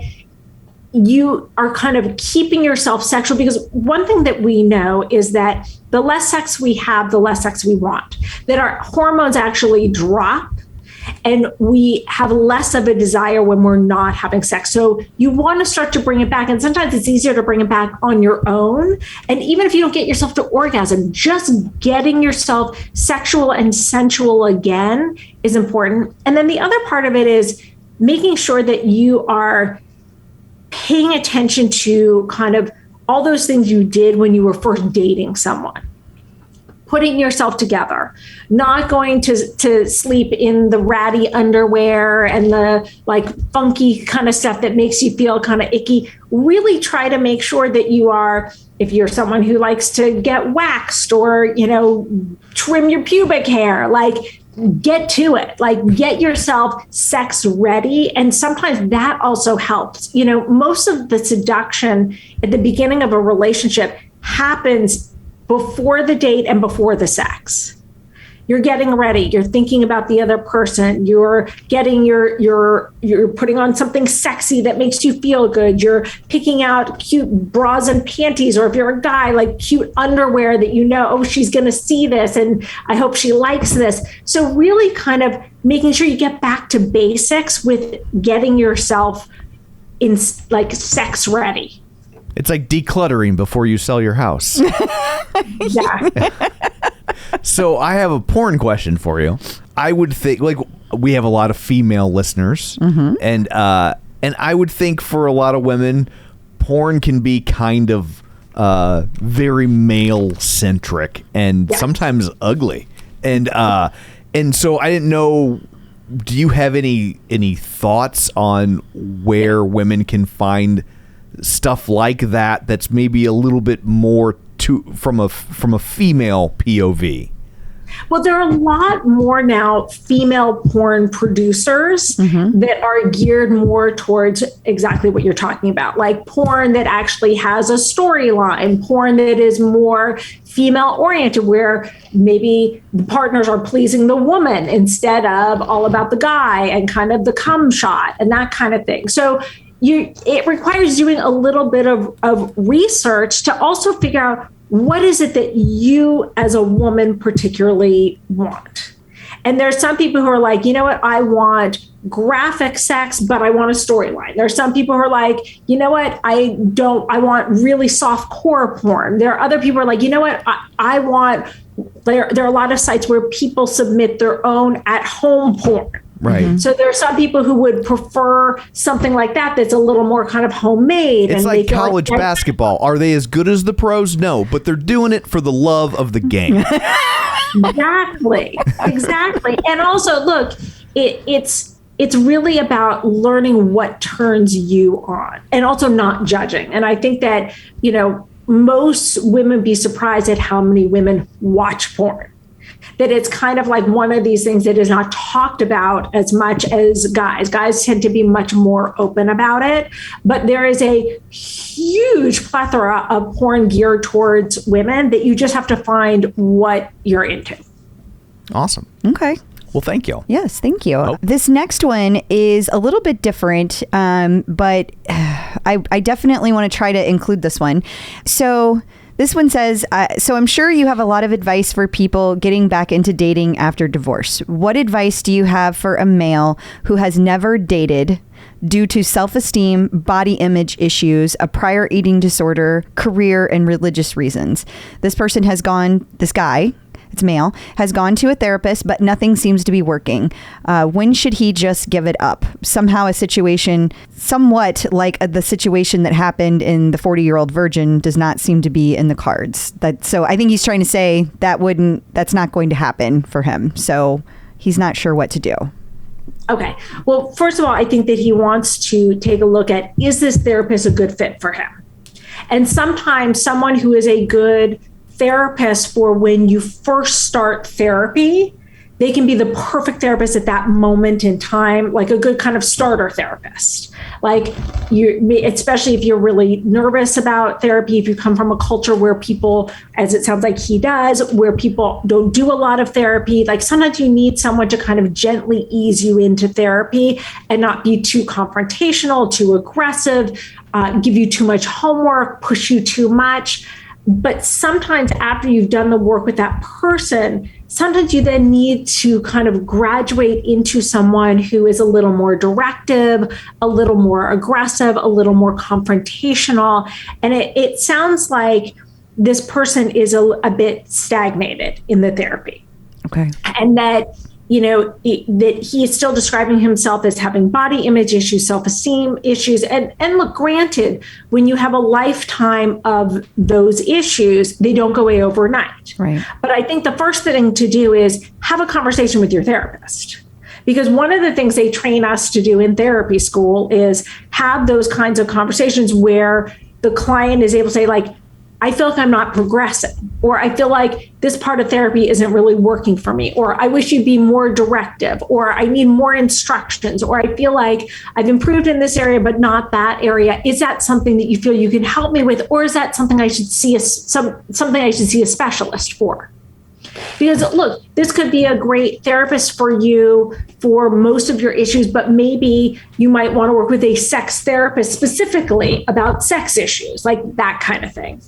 you are kind of keeping yourself sexual. Because one thing that we know is that the less sex we have, the less sex we want, that our hormones actually drop and we have less of a desire when we're not having sex. So you want to start to bring it back. And sometimes it's easier to bring it back on your own. And even if you don't get yourself to orgasm, just getting yourself sexual and sensual again is important. And then the other part of it is making sure that you are paying attention to kind of all those things you did when you were first dating someone. Putting yourself together, not going to sleep in the ratty underwear and the like funky kind of stuff that makes you feel kind of icky. Really try to make sure that you are, if you're someone who likes to get waxed or, you know, trim your pubic hair, like get to it, like get yourself sex ready. And sometimes that also helps. You know, most of the seduction at the beginning of a relationship happens before the date and before the sex. You're getting ready. You're thinking about the other person. You're getting you're putting on something sexy that makes you feel good. You're picking out cute bras and panties, or if you're a guy, like cute underwear that you know, oh, she's going to see this and I hope she likes this. So really kind of making sure you get back to basics with getting yourself in like sex ready. It's like decluttering before you sell your house. Yeah. So I have a porn question for you. I would think, like, we have a lot of female listeners, and I would think for a lot of women, porn can be kind of very male centric and sometimes ugly, and so I didn't know. Do you have any thoughts on where women can find stuff like that that's maybe a little bit more from a female POV? Well, there are a lot more now female porn producers that are geared more towards exactly what you're talking about, like porn that actually has a storyline, porn that is more female oriented, where maybe the partners are pleasing the woman instead of all about the guy and kind of the cum shot and that kind of thing. So it requires doing a little bit of research to also figure out what is it that you as a woman particularly want. And there's some people who are like, you know what, I want graphic sex, but I want a storyline. There's some people who are like, you know what, I want really soft core porn. There are other people who are like, you know what, I want, there are a lot of sites where people submit their own at-home porn. Right. So there are some people who would prefer something like that that's a little more kind of homemade. It's and like college basketball. Are they as good as the pros? No, but they're doing it for the love of the game. Exactly. And also, look, it's really about learning what turns you on and also not judging. And I think that, you know, most women be surprised at how many women watch porn. That it's kind of like one of these things that is not talked about as much as guys. Guys tend to be much more open about it, but there is a huge plethora of porn geared towards women that you just have to find what you're into. Awesome. Okay. Well, thank you. Yes, thank you. Oh. This next one is a little bit different, but I definitely want to try to include this one. So this one says, so I'm sure you have a lot of advice for people getting back into dating after divorce. What advice do you have for a male who has never dated due to self-esteem, body image issues, a prior eating disorder, career, and religious reasons? This guy, it's male, has gone to a therapist, but nothing seems to be working. When should he just give it up? Somehow a situation somewhat like the situation that happened in the 40-year-old virgin does not seem to be in the cards. So I think he's trying to say that's not going to happen for him. So he's not sure what to do. Okay. Well, first of all, I think that he wants to take a look at, is this therapist a good fit for him? And sometimes someone who is a good therapist for when you first start therapy, they can be the perfect therapist at that moment in time, like a good kind of starter therapist. Like especially if you're really nervous about therapy, if you come from a culture where people, as it sounds like he does, where people don't do a lot of therapy, like sometimes you need someone to kind of gently ease you into therapy and not be too confrontational, too aggressive, give you too much homework, push you too much. But sometimes after you've done the work with that person, sometimes you then need to kind of graduate into someone who is a little more directive, a little more aggressive, a little more confrontational. And it sounds like this person is a bit stagnated in the therapy. Okay. And that, that he is still describing himself as having body image issues, self-esteem issues. And look, granted, when you have a lifetime of those issues, they don't go away overnight. Right. But I think the first thing to do is have a conversation with your therapist. Because one of the things they train us to do in therapy school is have those kinds of conversations where the client is able to say, like, I feel like I'm not progressing, or I feel like this part of therapy isn't really working for me, or I wish you'd be more directive, or I need more instructions, or I feel like I've improved in this area, but not that area. Is that something that you feel you can help me with? Or is that something I should see something I should see a specialist for? Because look, this could be a great therapist for you for most of your issues, but maybe you might want to work with a sex therapist specifically about sex issues, like that kind of thing.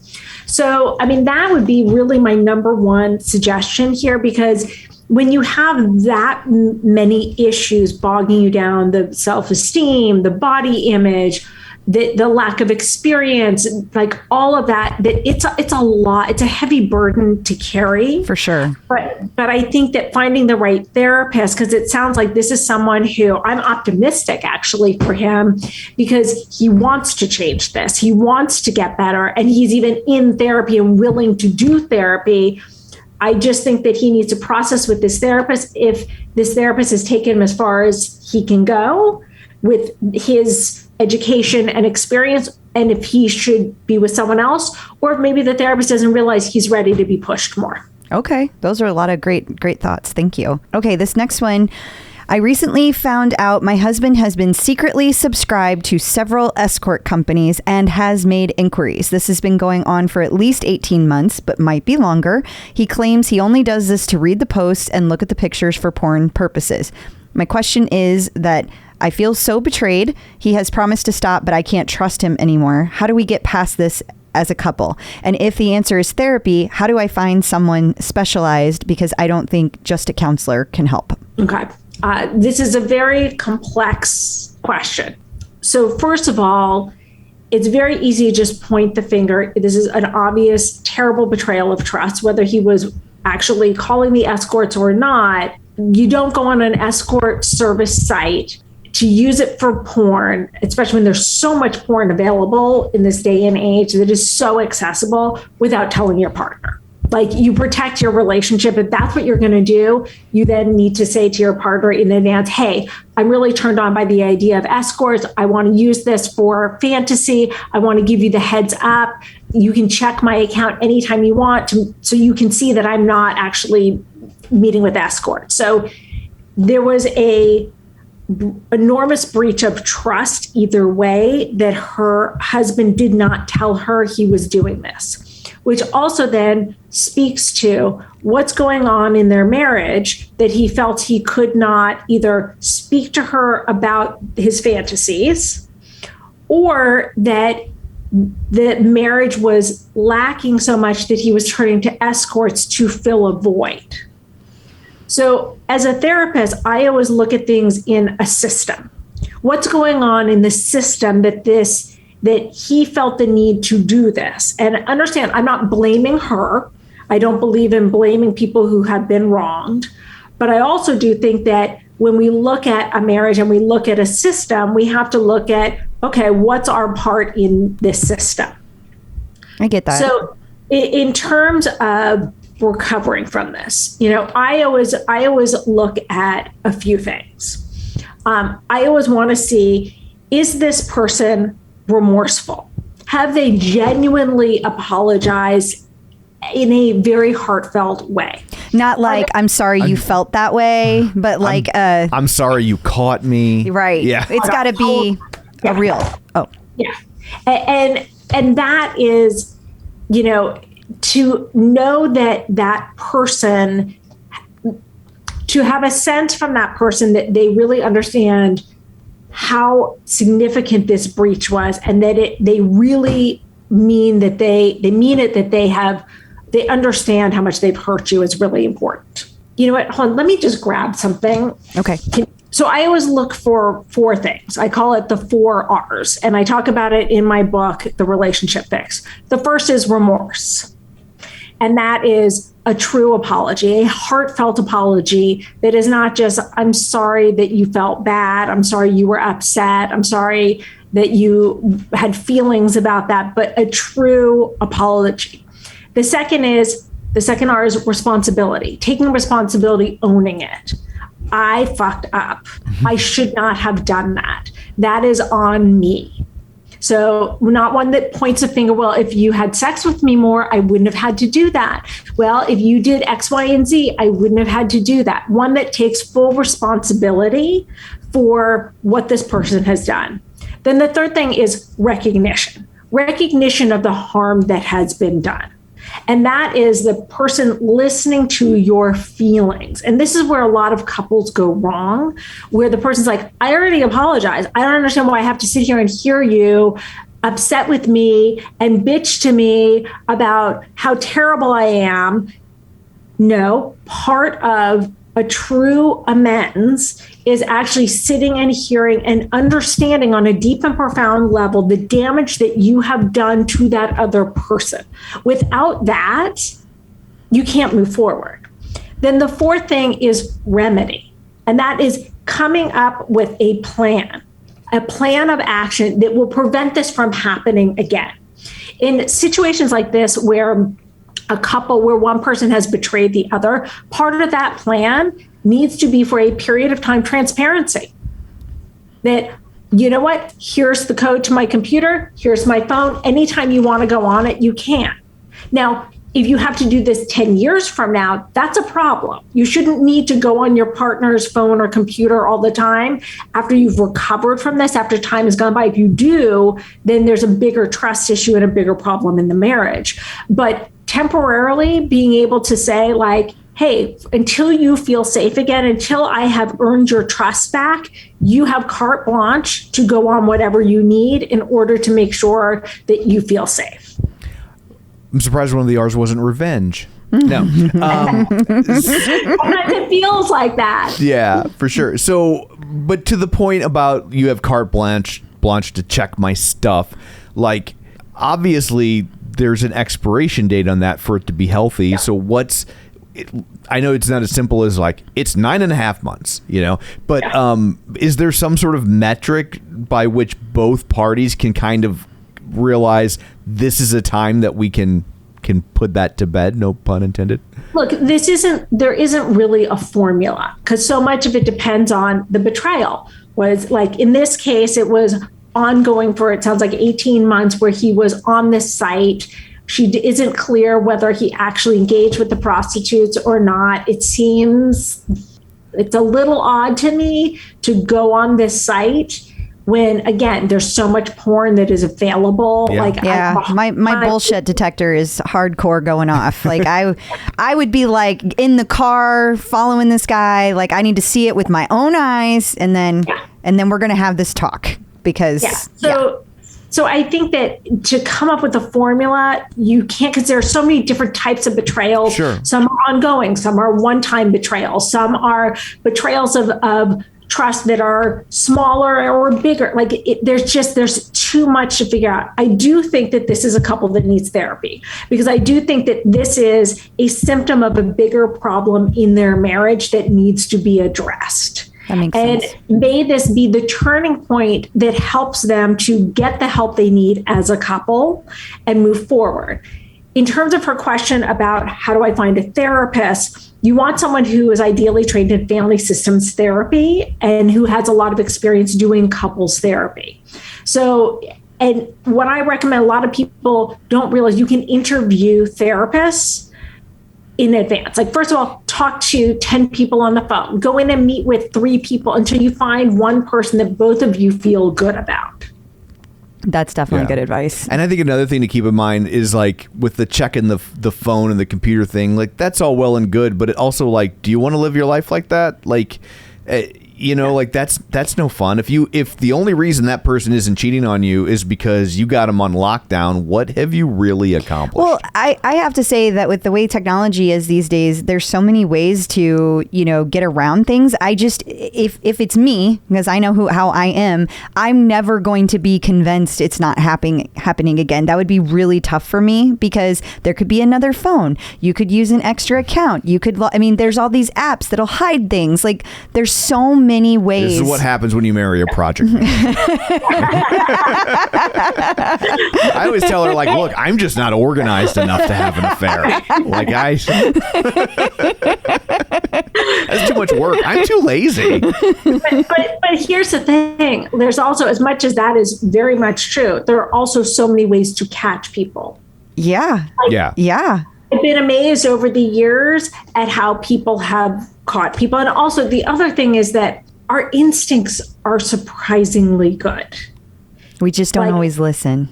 So, I mean, that would be really my number one suggestion here, because when you have that many issues bogging you down, the self-esteem, the body image, the lack of experience, like all of that it's a lot. It's a heavy burden to carry. For sure. But I think that finding the right therapist, because it sounds like this is someone who I'm optimistic actually for him, because he wants to change this. He wants to get better. And he's even in therapy and willing to do therapy. I just think that he needs to process with this therapist. If this therapist has taken him as far as he can go with his education and experience, and if he should be with someone else, or if maybe the therapist doesn't realize he's ready to be pushed more. Okay. Those are a lot of great thoughts. Thank you. Okay. This next one. I recently found out my husband has been secretly subscribed to several escort companies and has made inquiries. This has been going on for at least 18 months, but might be longer. He claims he only does this to read the posts and look at the pictures for porn purposes. My question is that I feel so betrayed. He has promised to stop, but I can't trust him anymore. How do we get past this as a couple? And if the answer is therapy, how do I find someone specialized? Because I don't think just a counselor can help. Okay. This is a very complex question. So first of all, it's very easy to just point the finger. This is an obvious, terrible betrayal of trust, whether he was actually calling the escorts or not. You don't go on an escort service site to use it for porn, especially when there's so much porn available in this day and age that is so accessible, without telling your partner. Like, you protect your relationship. If that's what you're going to do, you then need to say to your partner in advance, hey, I'm really turned on by the idea of escorts. I want to use this for fantasy. I want to give you the heads up. You can check my account anytime you want so you can see that I'm not actually meeting with escorts. So there was a enormous breach of trust either way, that her husband did not tell her he was doing this, which also then speaks to what's going on in their marriage, that he felt he could not either speak to her about his fantasies, or that the marriage was lacking so much that he was turning to escorts to fill a void. So as a therapist, I always look at things in a system. What's going on in the system that he felt the need to do this? And understand, I'm not blaming her. I don't believe in blaming people who have been wronged. But I also do think that when we look at a marriage and we look at a system, we have to look at, okay, what's our part in this system? I get that. So in terms of recovering from this, I always look at a few things. I always want to see, is this person remorseful? Have they genuinely apologized in a very heartfelt way? Not like, I'm sorry you felt that way, but like, I'm sorry you caught me. Right. Yeah. It's got to be a real. Oh. Yeah. And that is, to know that person, to have a sense from that person that they really understand how significant this breach was, and that they really mean that they mean it, that they understand how much they've hurt you, is really important. You know what? Hold on, let me just grab something. Okay. So I always look for 4 things. I call it the 4 R's, and I talk about it in my book, The Relationship Fix. The first is remorse. And that is a true apology, a heartfelt apology that is not just, I'm sorry that you felt bad. I'm sorry you were upset. I'm sorry that you had feelings about that, but a true apology. The second R is responsibility, taking responsibility, owning it. I fucked up. I should not have done that. That is on me. So not one that points a finger. Well, if you had sex with me more, I wouldn't have had to do that. Well, if you did X, Y, and Z, I wouldn't have had to do that. One that takes full responsibility for what this person has done. Then the third thing is recognition of the harm that has been done. And that is the person listening to your feelings. And this is where a lot of couples go wrong, where the person's like, I already apologized. I don't understand why I have to sit here and hear you upset with me and bitch to me about how terrible I am. No, part of a true amends is actually sitting and hearing and understanding on a deep and profound level the damage that you have done to that other person. Without that, you can't move forward. Then the fourth thing is remedy. And that is coming up with a plan of action that will prevent this from happening again. In situations like this where one person has betrayed the other, part of that plan needs to be for a period of time transparency. That, you know what, here's the code to my computer, here's my phone. Anytime you want to go on it, you can. Now, if you have to do this 10 years from now, that's a problem. You shouldn't need to go on your partner's phone or computer all the time after you've recovered from this, after time has gone by. If you do, then there's a bigger trust issue and a bigger problem in the marriage. But temporarily being able to say, like, hey, until you feel safe again, until I have earned your trust back, you have carte blanche to go on whatever you need in order to make sure that you feel safe. I'm surprised one of the R's wasn't revenge. No. Sometimes it feels like that. Yeah, for sure. So, but to the point about you have carte blanche to check my stuff, like, obviously there's an expiration date on that for it to be healthy. Yeah. So I know it's not as simple as like, it's 9.5 months, but is there some sort of metric by which both parties can kind of realize this is a time that we can put that to bed? No pun intended. Look, there isn't really a formula, because so much of it depends on the betrayal. Was like, in this case, it was ongoing for, it sounds like 18 months, where he was on this site. She isn't clear whether he actually engaged with the prostitutes or not. It seems it's a little odd to me to go on this site when, again, there's so much porn that is available. Yeah. My bullshit detector is hardcore going off. Like I would be like in the car following this guy. Like, I need to see it with my own eyes, and then we're gonna have this talk, because So I think that to come up with a formula, you can't, because there are so many different types of betrayals. Sure. Some are ongoing, some are one-time betrayals, some are betrayals of trust that are smaller or bigger. Like, there's too much to figure out. I do think that this is a couple that needs therapy, because I do think that this is a symptom of a bigger problem in their marriage that needs to be addressed. That makes sense. And may this be the turning point that helps them to get the help they need as a couple and move forward. In terms of her question about how do I find a therapist, you want someone who is ideally trained in family systems therapy and who has a lot of experience doing couples therapy. So And what I recommend, a lot of people don't realize, you can interview therapists in advance. Like, first of all, talk to 10 people on the phone. Go in and meet with 3 people until you find one person that both of you feel good about. That's definitely good advice. And I think another thing to keep in mind is, like, with the checking the phone and the computer thing, like, that's all well and good, but it also, like, do you want to live your life like that? Like, like, that's no fun. If the only reason that person isn't cheating on you is because you got them on lockdown, what have you really accomplished? Well, I have to say that with the way technology is these days, there's so many ways to, get around things. I just, if it's me, because I know how I am, I'm never going to be convinced it's not happening again. That would be really tough for me, because there could be another phone. You could use an extra account. You could, there's all these apps that'll hide things. Like, there's so many ways. This is what happens when you marry a project manager. I always tell her, like, look, I'm just not organized enough to have an affair. Like, that's too much work. I'm too lazy. But here's the thing. There's also, as much as that is very much true, there are also so many ways to catch people. Yeah. Yeah. I've been amazed over the years at how people have caught people. And also, the other thing is that our instincts are surprisingly good. We just don't always listen.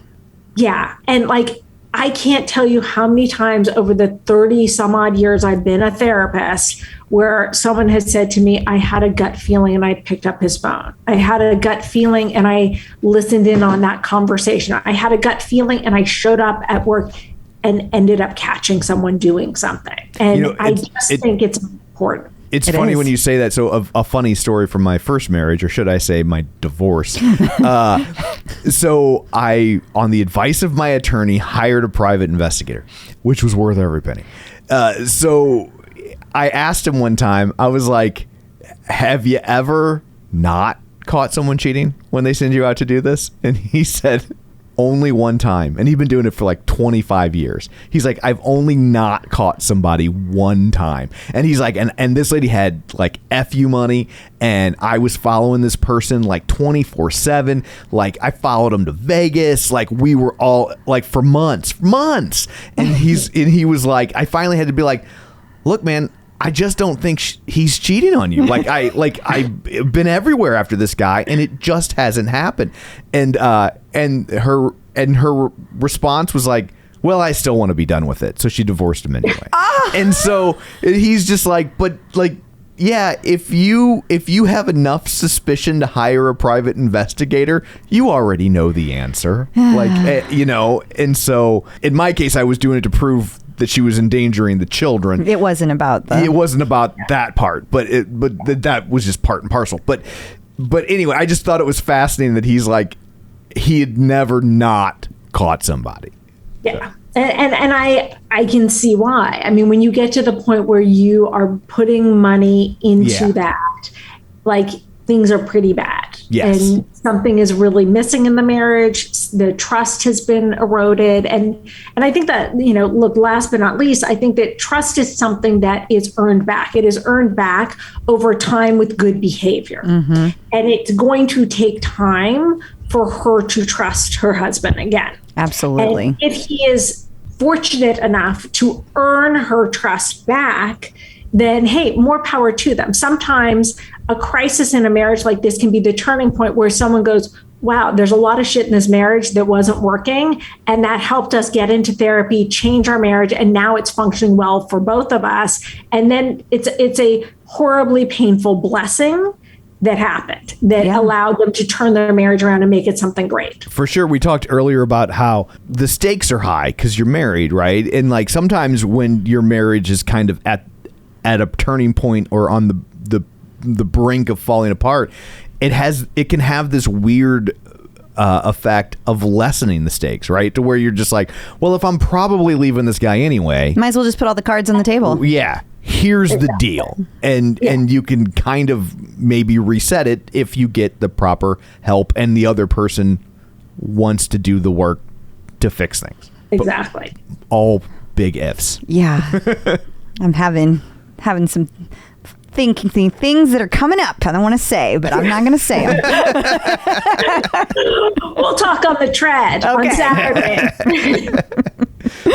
Yeah. And I can't tell you how many times over the 30 some odd years I've been a therapist where someone has said to me, I had a gut feeling and I picked up his phone. I had a gut feeling and I listened in on that conversation. I had a gut feeling and I showed up at work and ended up catching someone doing something. And I just think it's important. It's funny when you say that. So a funny story from my first marriage, or should I say my divorce. So I, on the advice of my attorney, hired a private investigator, which was worth every penny. So I asked him one time, I was like, have you ever not caught someone cheating when they send you out to do this? And he said, only one time. And he'd been doing it for like 25 years. He's like, I've only not caught somebody one time. And he's like, and this lady had like FU money, and I was following this person like 24/7. Like, I followed him to Vegas. Like, we were all like for months. And he was like, I finally had to be like, look, man, I just don't think he's cheating on you. I've been everywhere after this guy, and it just hasn't happened. And her response was like, well, I still want to be done with it. So she divorced him anyway. And so he's just like, but like, yeah, if you have enough suspicion to hire a private investigator, you already know the answer. And so in my case, I was doing it to prove that she was endangering the children. It wasn't about that part, but that was just part and parcel. But anyway, I just thought it was fascinating that he's like, he had never not caught somebody. Yeah. And I can see why. I mean, when you get to the point where you are putting money into that, like, things are pretty bad. Yes. And something is really missing in the marriage. The trust has been eroded. And I think that, look, last but not least, I think that trust is something that is earned back. It is earned back over time with good behavior. Mm-hmm. And it's going to take time for her to trust her husband again. Absolutely. And if he is fortunate enough to earn her trust back, then hey, more power to them. Sometimes a crisis in a marriage like this can be the turning point where someone goes, wow, there's a lot of shit in this marriage that wasn't working. And that helped us get into therapy, change our marriage. And now it's functioning well for both of us. And then it's a horribly painful blessing that happened that allowed them to turn their marriage around and make it something great. For sure. We talked earlier about how the stakes are high because you're married, right? And like sometimes when your marriage is kind of at a turning point or on the brink of falling apart, it can have this weird effect of lessening the stakes, right? To where you're just like, well, if I'm probably leaving this guy anyway, might as well just put all the cards on the table. Yeah. Here's the deal. And you can kind of maybe reset it if you get the proper help and the other person wants to do the work to fix things. Exactly. But all big ifs. Yeah. I'm having some thinking things that are coming up. I don't want to say, but I'm not going to say them. We'll talk on the tread on Saturday.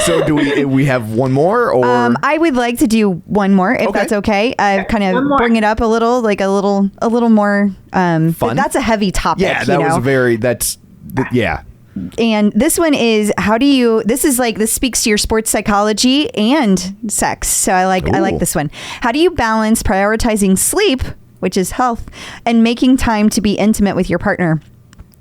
So do we have one more, or I would like to do one more if that's okay. I kind of bring it up a little, like a little more fun. That's a heavy topic. Yeah, that was very. Yeah. And this one is this speaks to your sports psychology and sex. So I like this one. How do you balance prioritizing sleep, which is health, and making time to be intimate with your partner?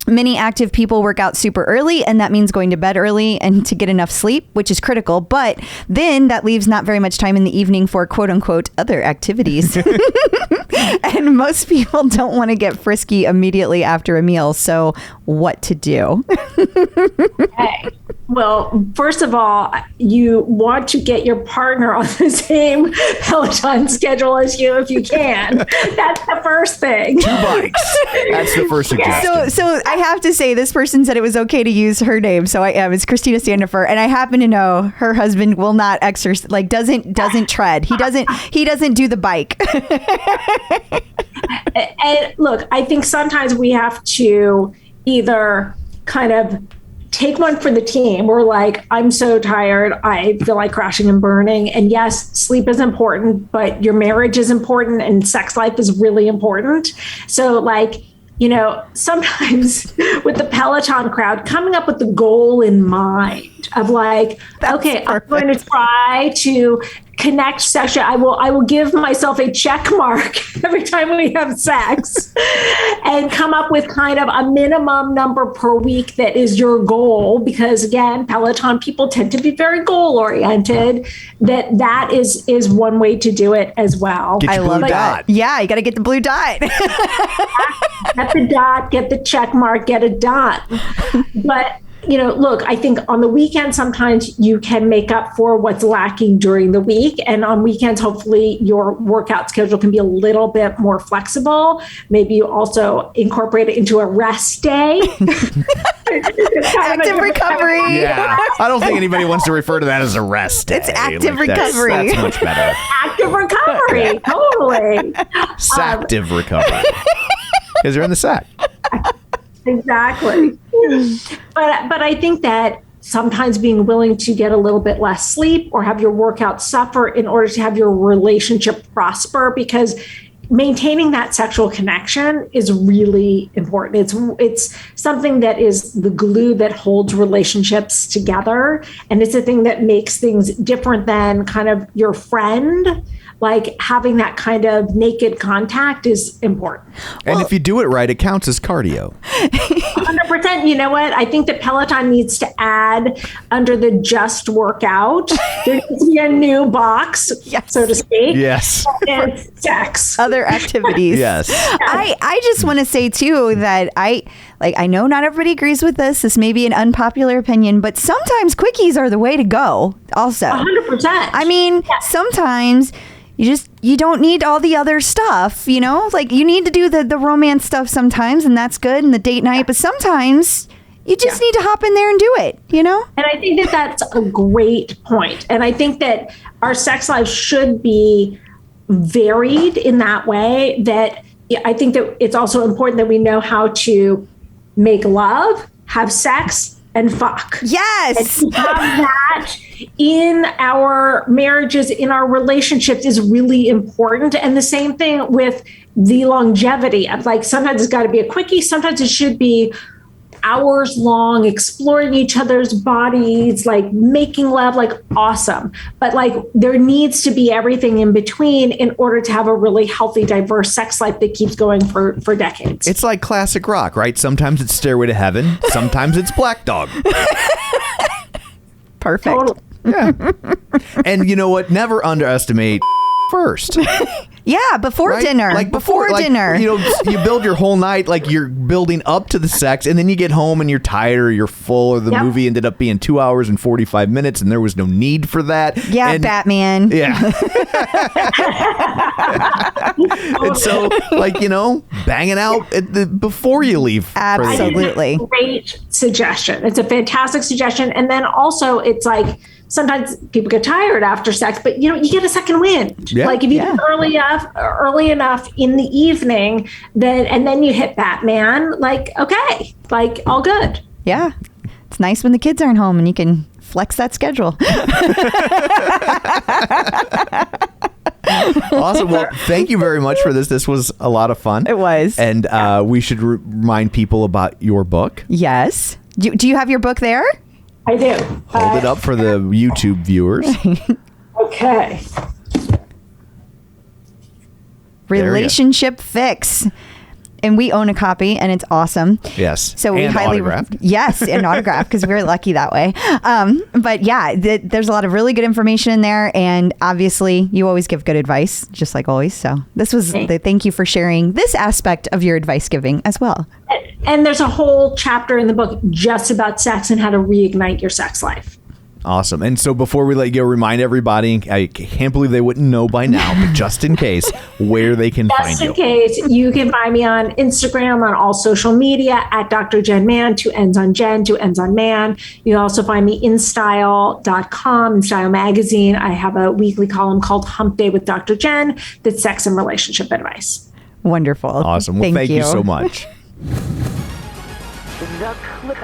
Many active people work out super early, and that means going to bed early and to get enough sleep, which is critical. But then that leaves not very much time in the evening for quote unquote other activities. And most people don't want to get frisky immediately after a meal. So what to do? Okay. Well, first of all, you want to get your partner on the same Peloton schedule as you if you can. That's the first thing. 2 bikes. That's the first suggestion. So I have to say, this person said it was okay to use her name. So it's Christina Sandifer, and I happen to know her husband will not exercise, doesn't tread. He doesn't do the bike. And look, I think sometimes we have to either kind of take one for the team. We're like, I'm so tired. I feel like crashing and burning. And yes, sleep is important, but your marriage is important and sex life is really important. So sometimes with the Peloton crowd, coming up with the goal in mind of I'm going to try to connect sexually. I will give myself a check mark every time we have sex and come up with kind of a minimum number per week that is your goal. Because again, Peloton people tend to be very goal oriented. That is one way to do it as well. Get your blue dot. Yeah, you got to get the blue dot. Get the dot, get the check mark, get it done. But look, I think on the weekend, sometimes you can make up for what's lacking during the week. And on weekends, hopefully your workout schedule can be a little bit more flexible. Maybe you also incorporate it into a rest day. Active recovery. Yeah. I don't think anybody wants to refer to that as a rest day. It's active recovery. That's much better. Active recovery. Totally. Sactive recovery. Because you're in the sack. Exactly. But I think that sometimes being willing to get a little bit less sleep or have your workout suffer in order to have your relationship prosper, because maintaining that sexual connection is really important. It's something that is the glue that holds relationships together. And it's a thing that makes things different than kind of your friend. Like having that kind of naked contact is important. And if you do it right, it counts as cardio. 100%. You know what? I think that Peloton needs to add under the just workout. There needs to be a new box, so to speak. Yes. It's sex. Other activities. Yes. I just want to say too that I know not everybody agrees with this. This may be an unpopular opinion, but sometimes quickies are the way to go also. 100%. I mean, sometimes you don't need all the other stuff, you need to do the romance stuff sometimes, and that's good, and the date night, but sometimes you just need to hop in there and do it, And I think that that's a great point. And I think that our sex lives should be varied in that way. That I think that it's also important that we know how to make love, have sex, and fuck. Yes. And to have that in our marriages, in our relationships is really important. And the same thing with the longevity of sometimes it's got to be a quickie. Sometimes it should be hours long, exploring each other's bodies, making love, awesome. But there needs to be everything in between in order to have a really healthy, diverse sex life that keeps going for decades. It's like classic rock, right? Sometimes it's Stairway to Heaven. Sometimes it's Black Dog. Perfect. Totally. Yeah. And you know what? Never underestimate first. Yeah, before right? dinner. Before dinner. You build your whole night you're building up to the sex, and then you get home and you're tired or you're full, or the movie ended up being 2 hours and 45 minutes and there was no need for that. Yeah, and, Batman. Yeah. And so, banging out before you leave. Absolutely. Great suggestion. It's a fantastic suggestion. And then also it's sometimes people get tired after sex, but you get a second wind. Yeah. Like if you do early enough in the evening, then you hit Batman, like, okay, like all good. Yeah. It's nice when the kids aren't home and you can flex that schedule. Awesome. Well, thank you very much for this. This was a lot of fun. It was. And we should remind people about your book. Yes. Do you have your book there? I do. Hold it up for the YouTube viewers. Okay. Relationship Fix. And we own a copy, and it's awesome. Yes. So we and highly autographed. Yes, and autographed because we were lucky that way. But yeah, there's a lot of really good information in there, and obviously you always give good advice, just like always. So this was thank you for sharing this aspect of your advice giving as well. And there's a whole chapter in the book just about sex and how to reignite your sex life. Awesome. And so before we let you go, remind everybody, I can't believe they wouldn't know by now, but just in case, where they can find you. Just in case, you can find me on Instagram, on all social media, at Dr. Jenn Man, 2 N's on Jen, 2 N's on Man. You can also find me InStyle.com, InStyle Magazine. I have a weekly column called Hump Day with Dr. Jen that's sex and relationship advice. Wonderful. Awesome. Well, thank you so much. The Clip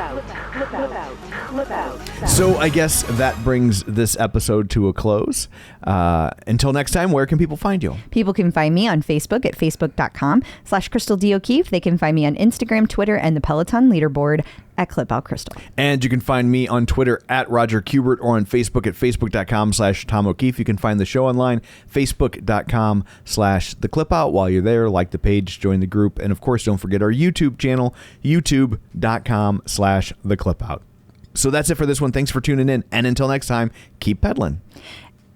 Out. So I guess that brings this episode to a close. Until next time, where can people find you? People can find me on Facebook at facebook.com/Crystal D. O'Keefe. They can find me on Instagram, Twitter, and the Peloton leaderboard at Clip Out Crystal. And you can find me on Twitter at Roger Kubert or on Facebook at facebook.com/Tom O'Keefe. You can find the show online, facebook.com/The Clip Out. While you're there, like the page, join the group. And of course, don't forget our YouTube channel, youtube.com/The Clip Out. So that's it for this one. Thanks for tuning in. And until next time, keep pedaling.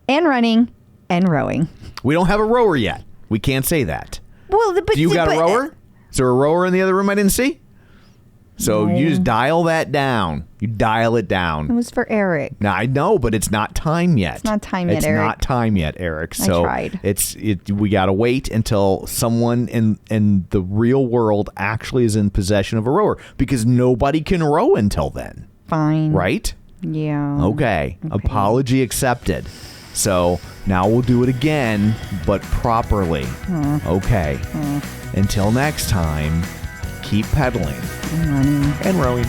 And running and rowing. We don't have a rower yet. We can't say that. Well, but Do you got a rower? Is there a rower in the other room I didn't see? So No. you just dial that down. You dial it It down. was for Eric. Now I know, but it's not time yet. It's not time yet, It's Eric. not time yet, Eric. I So tried. we gotta wait until someone in the real world actually is in possession of a rower, because nobody can row until then. Fine. Right? Yeah. Okay. Apology accepted. So now we'll do it again, but properly. Okay. Until next time, keep pedaling I'm running. and rowing.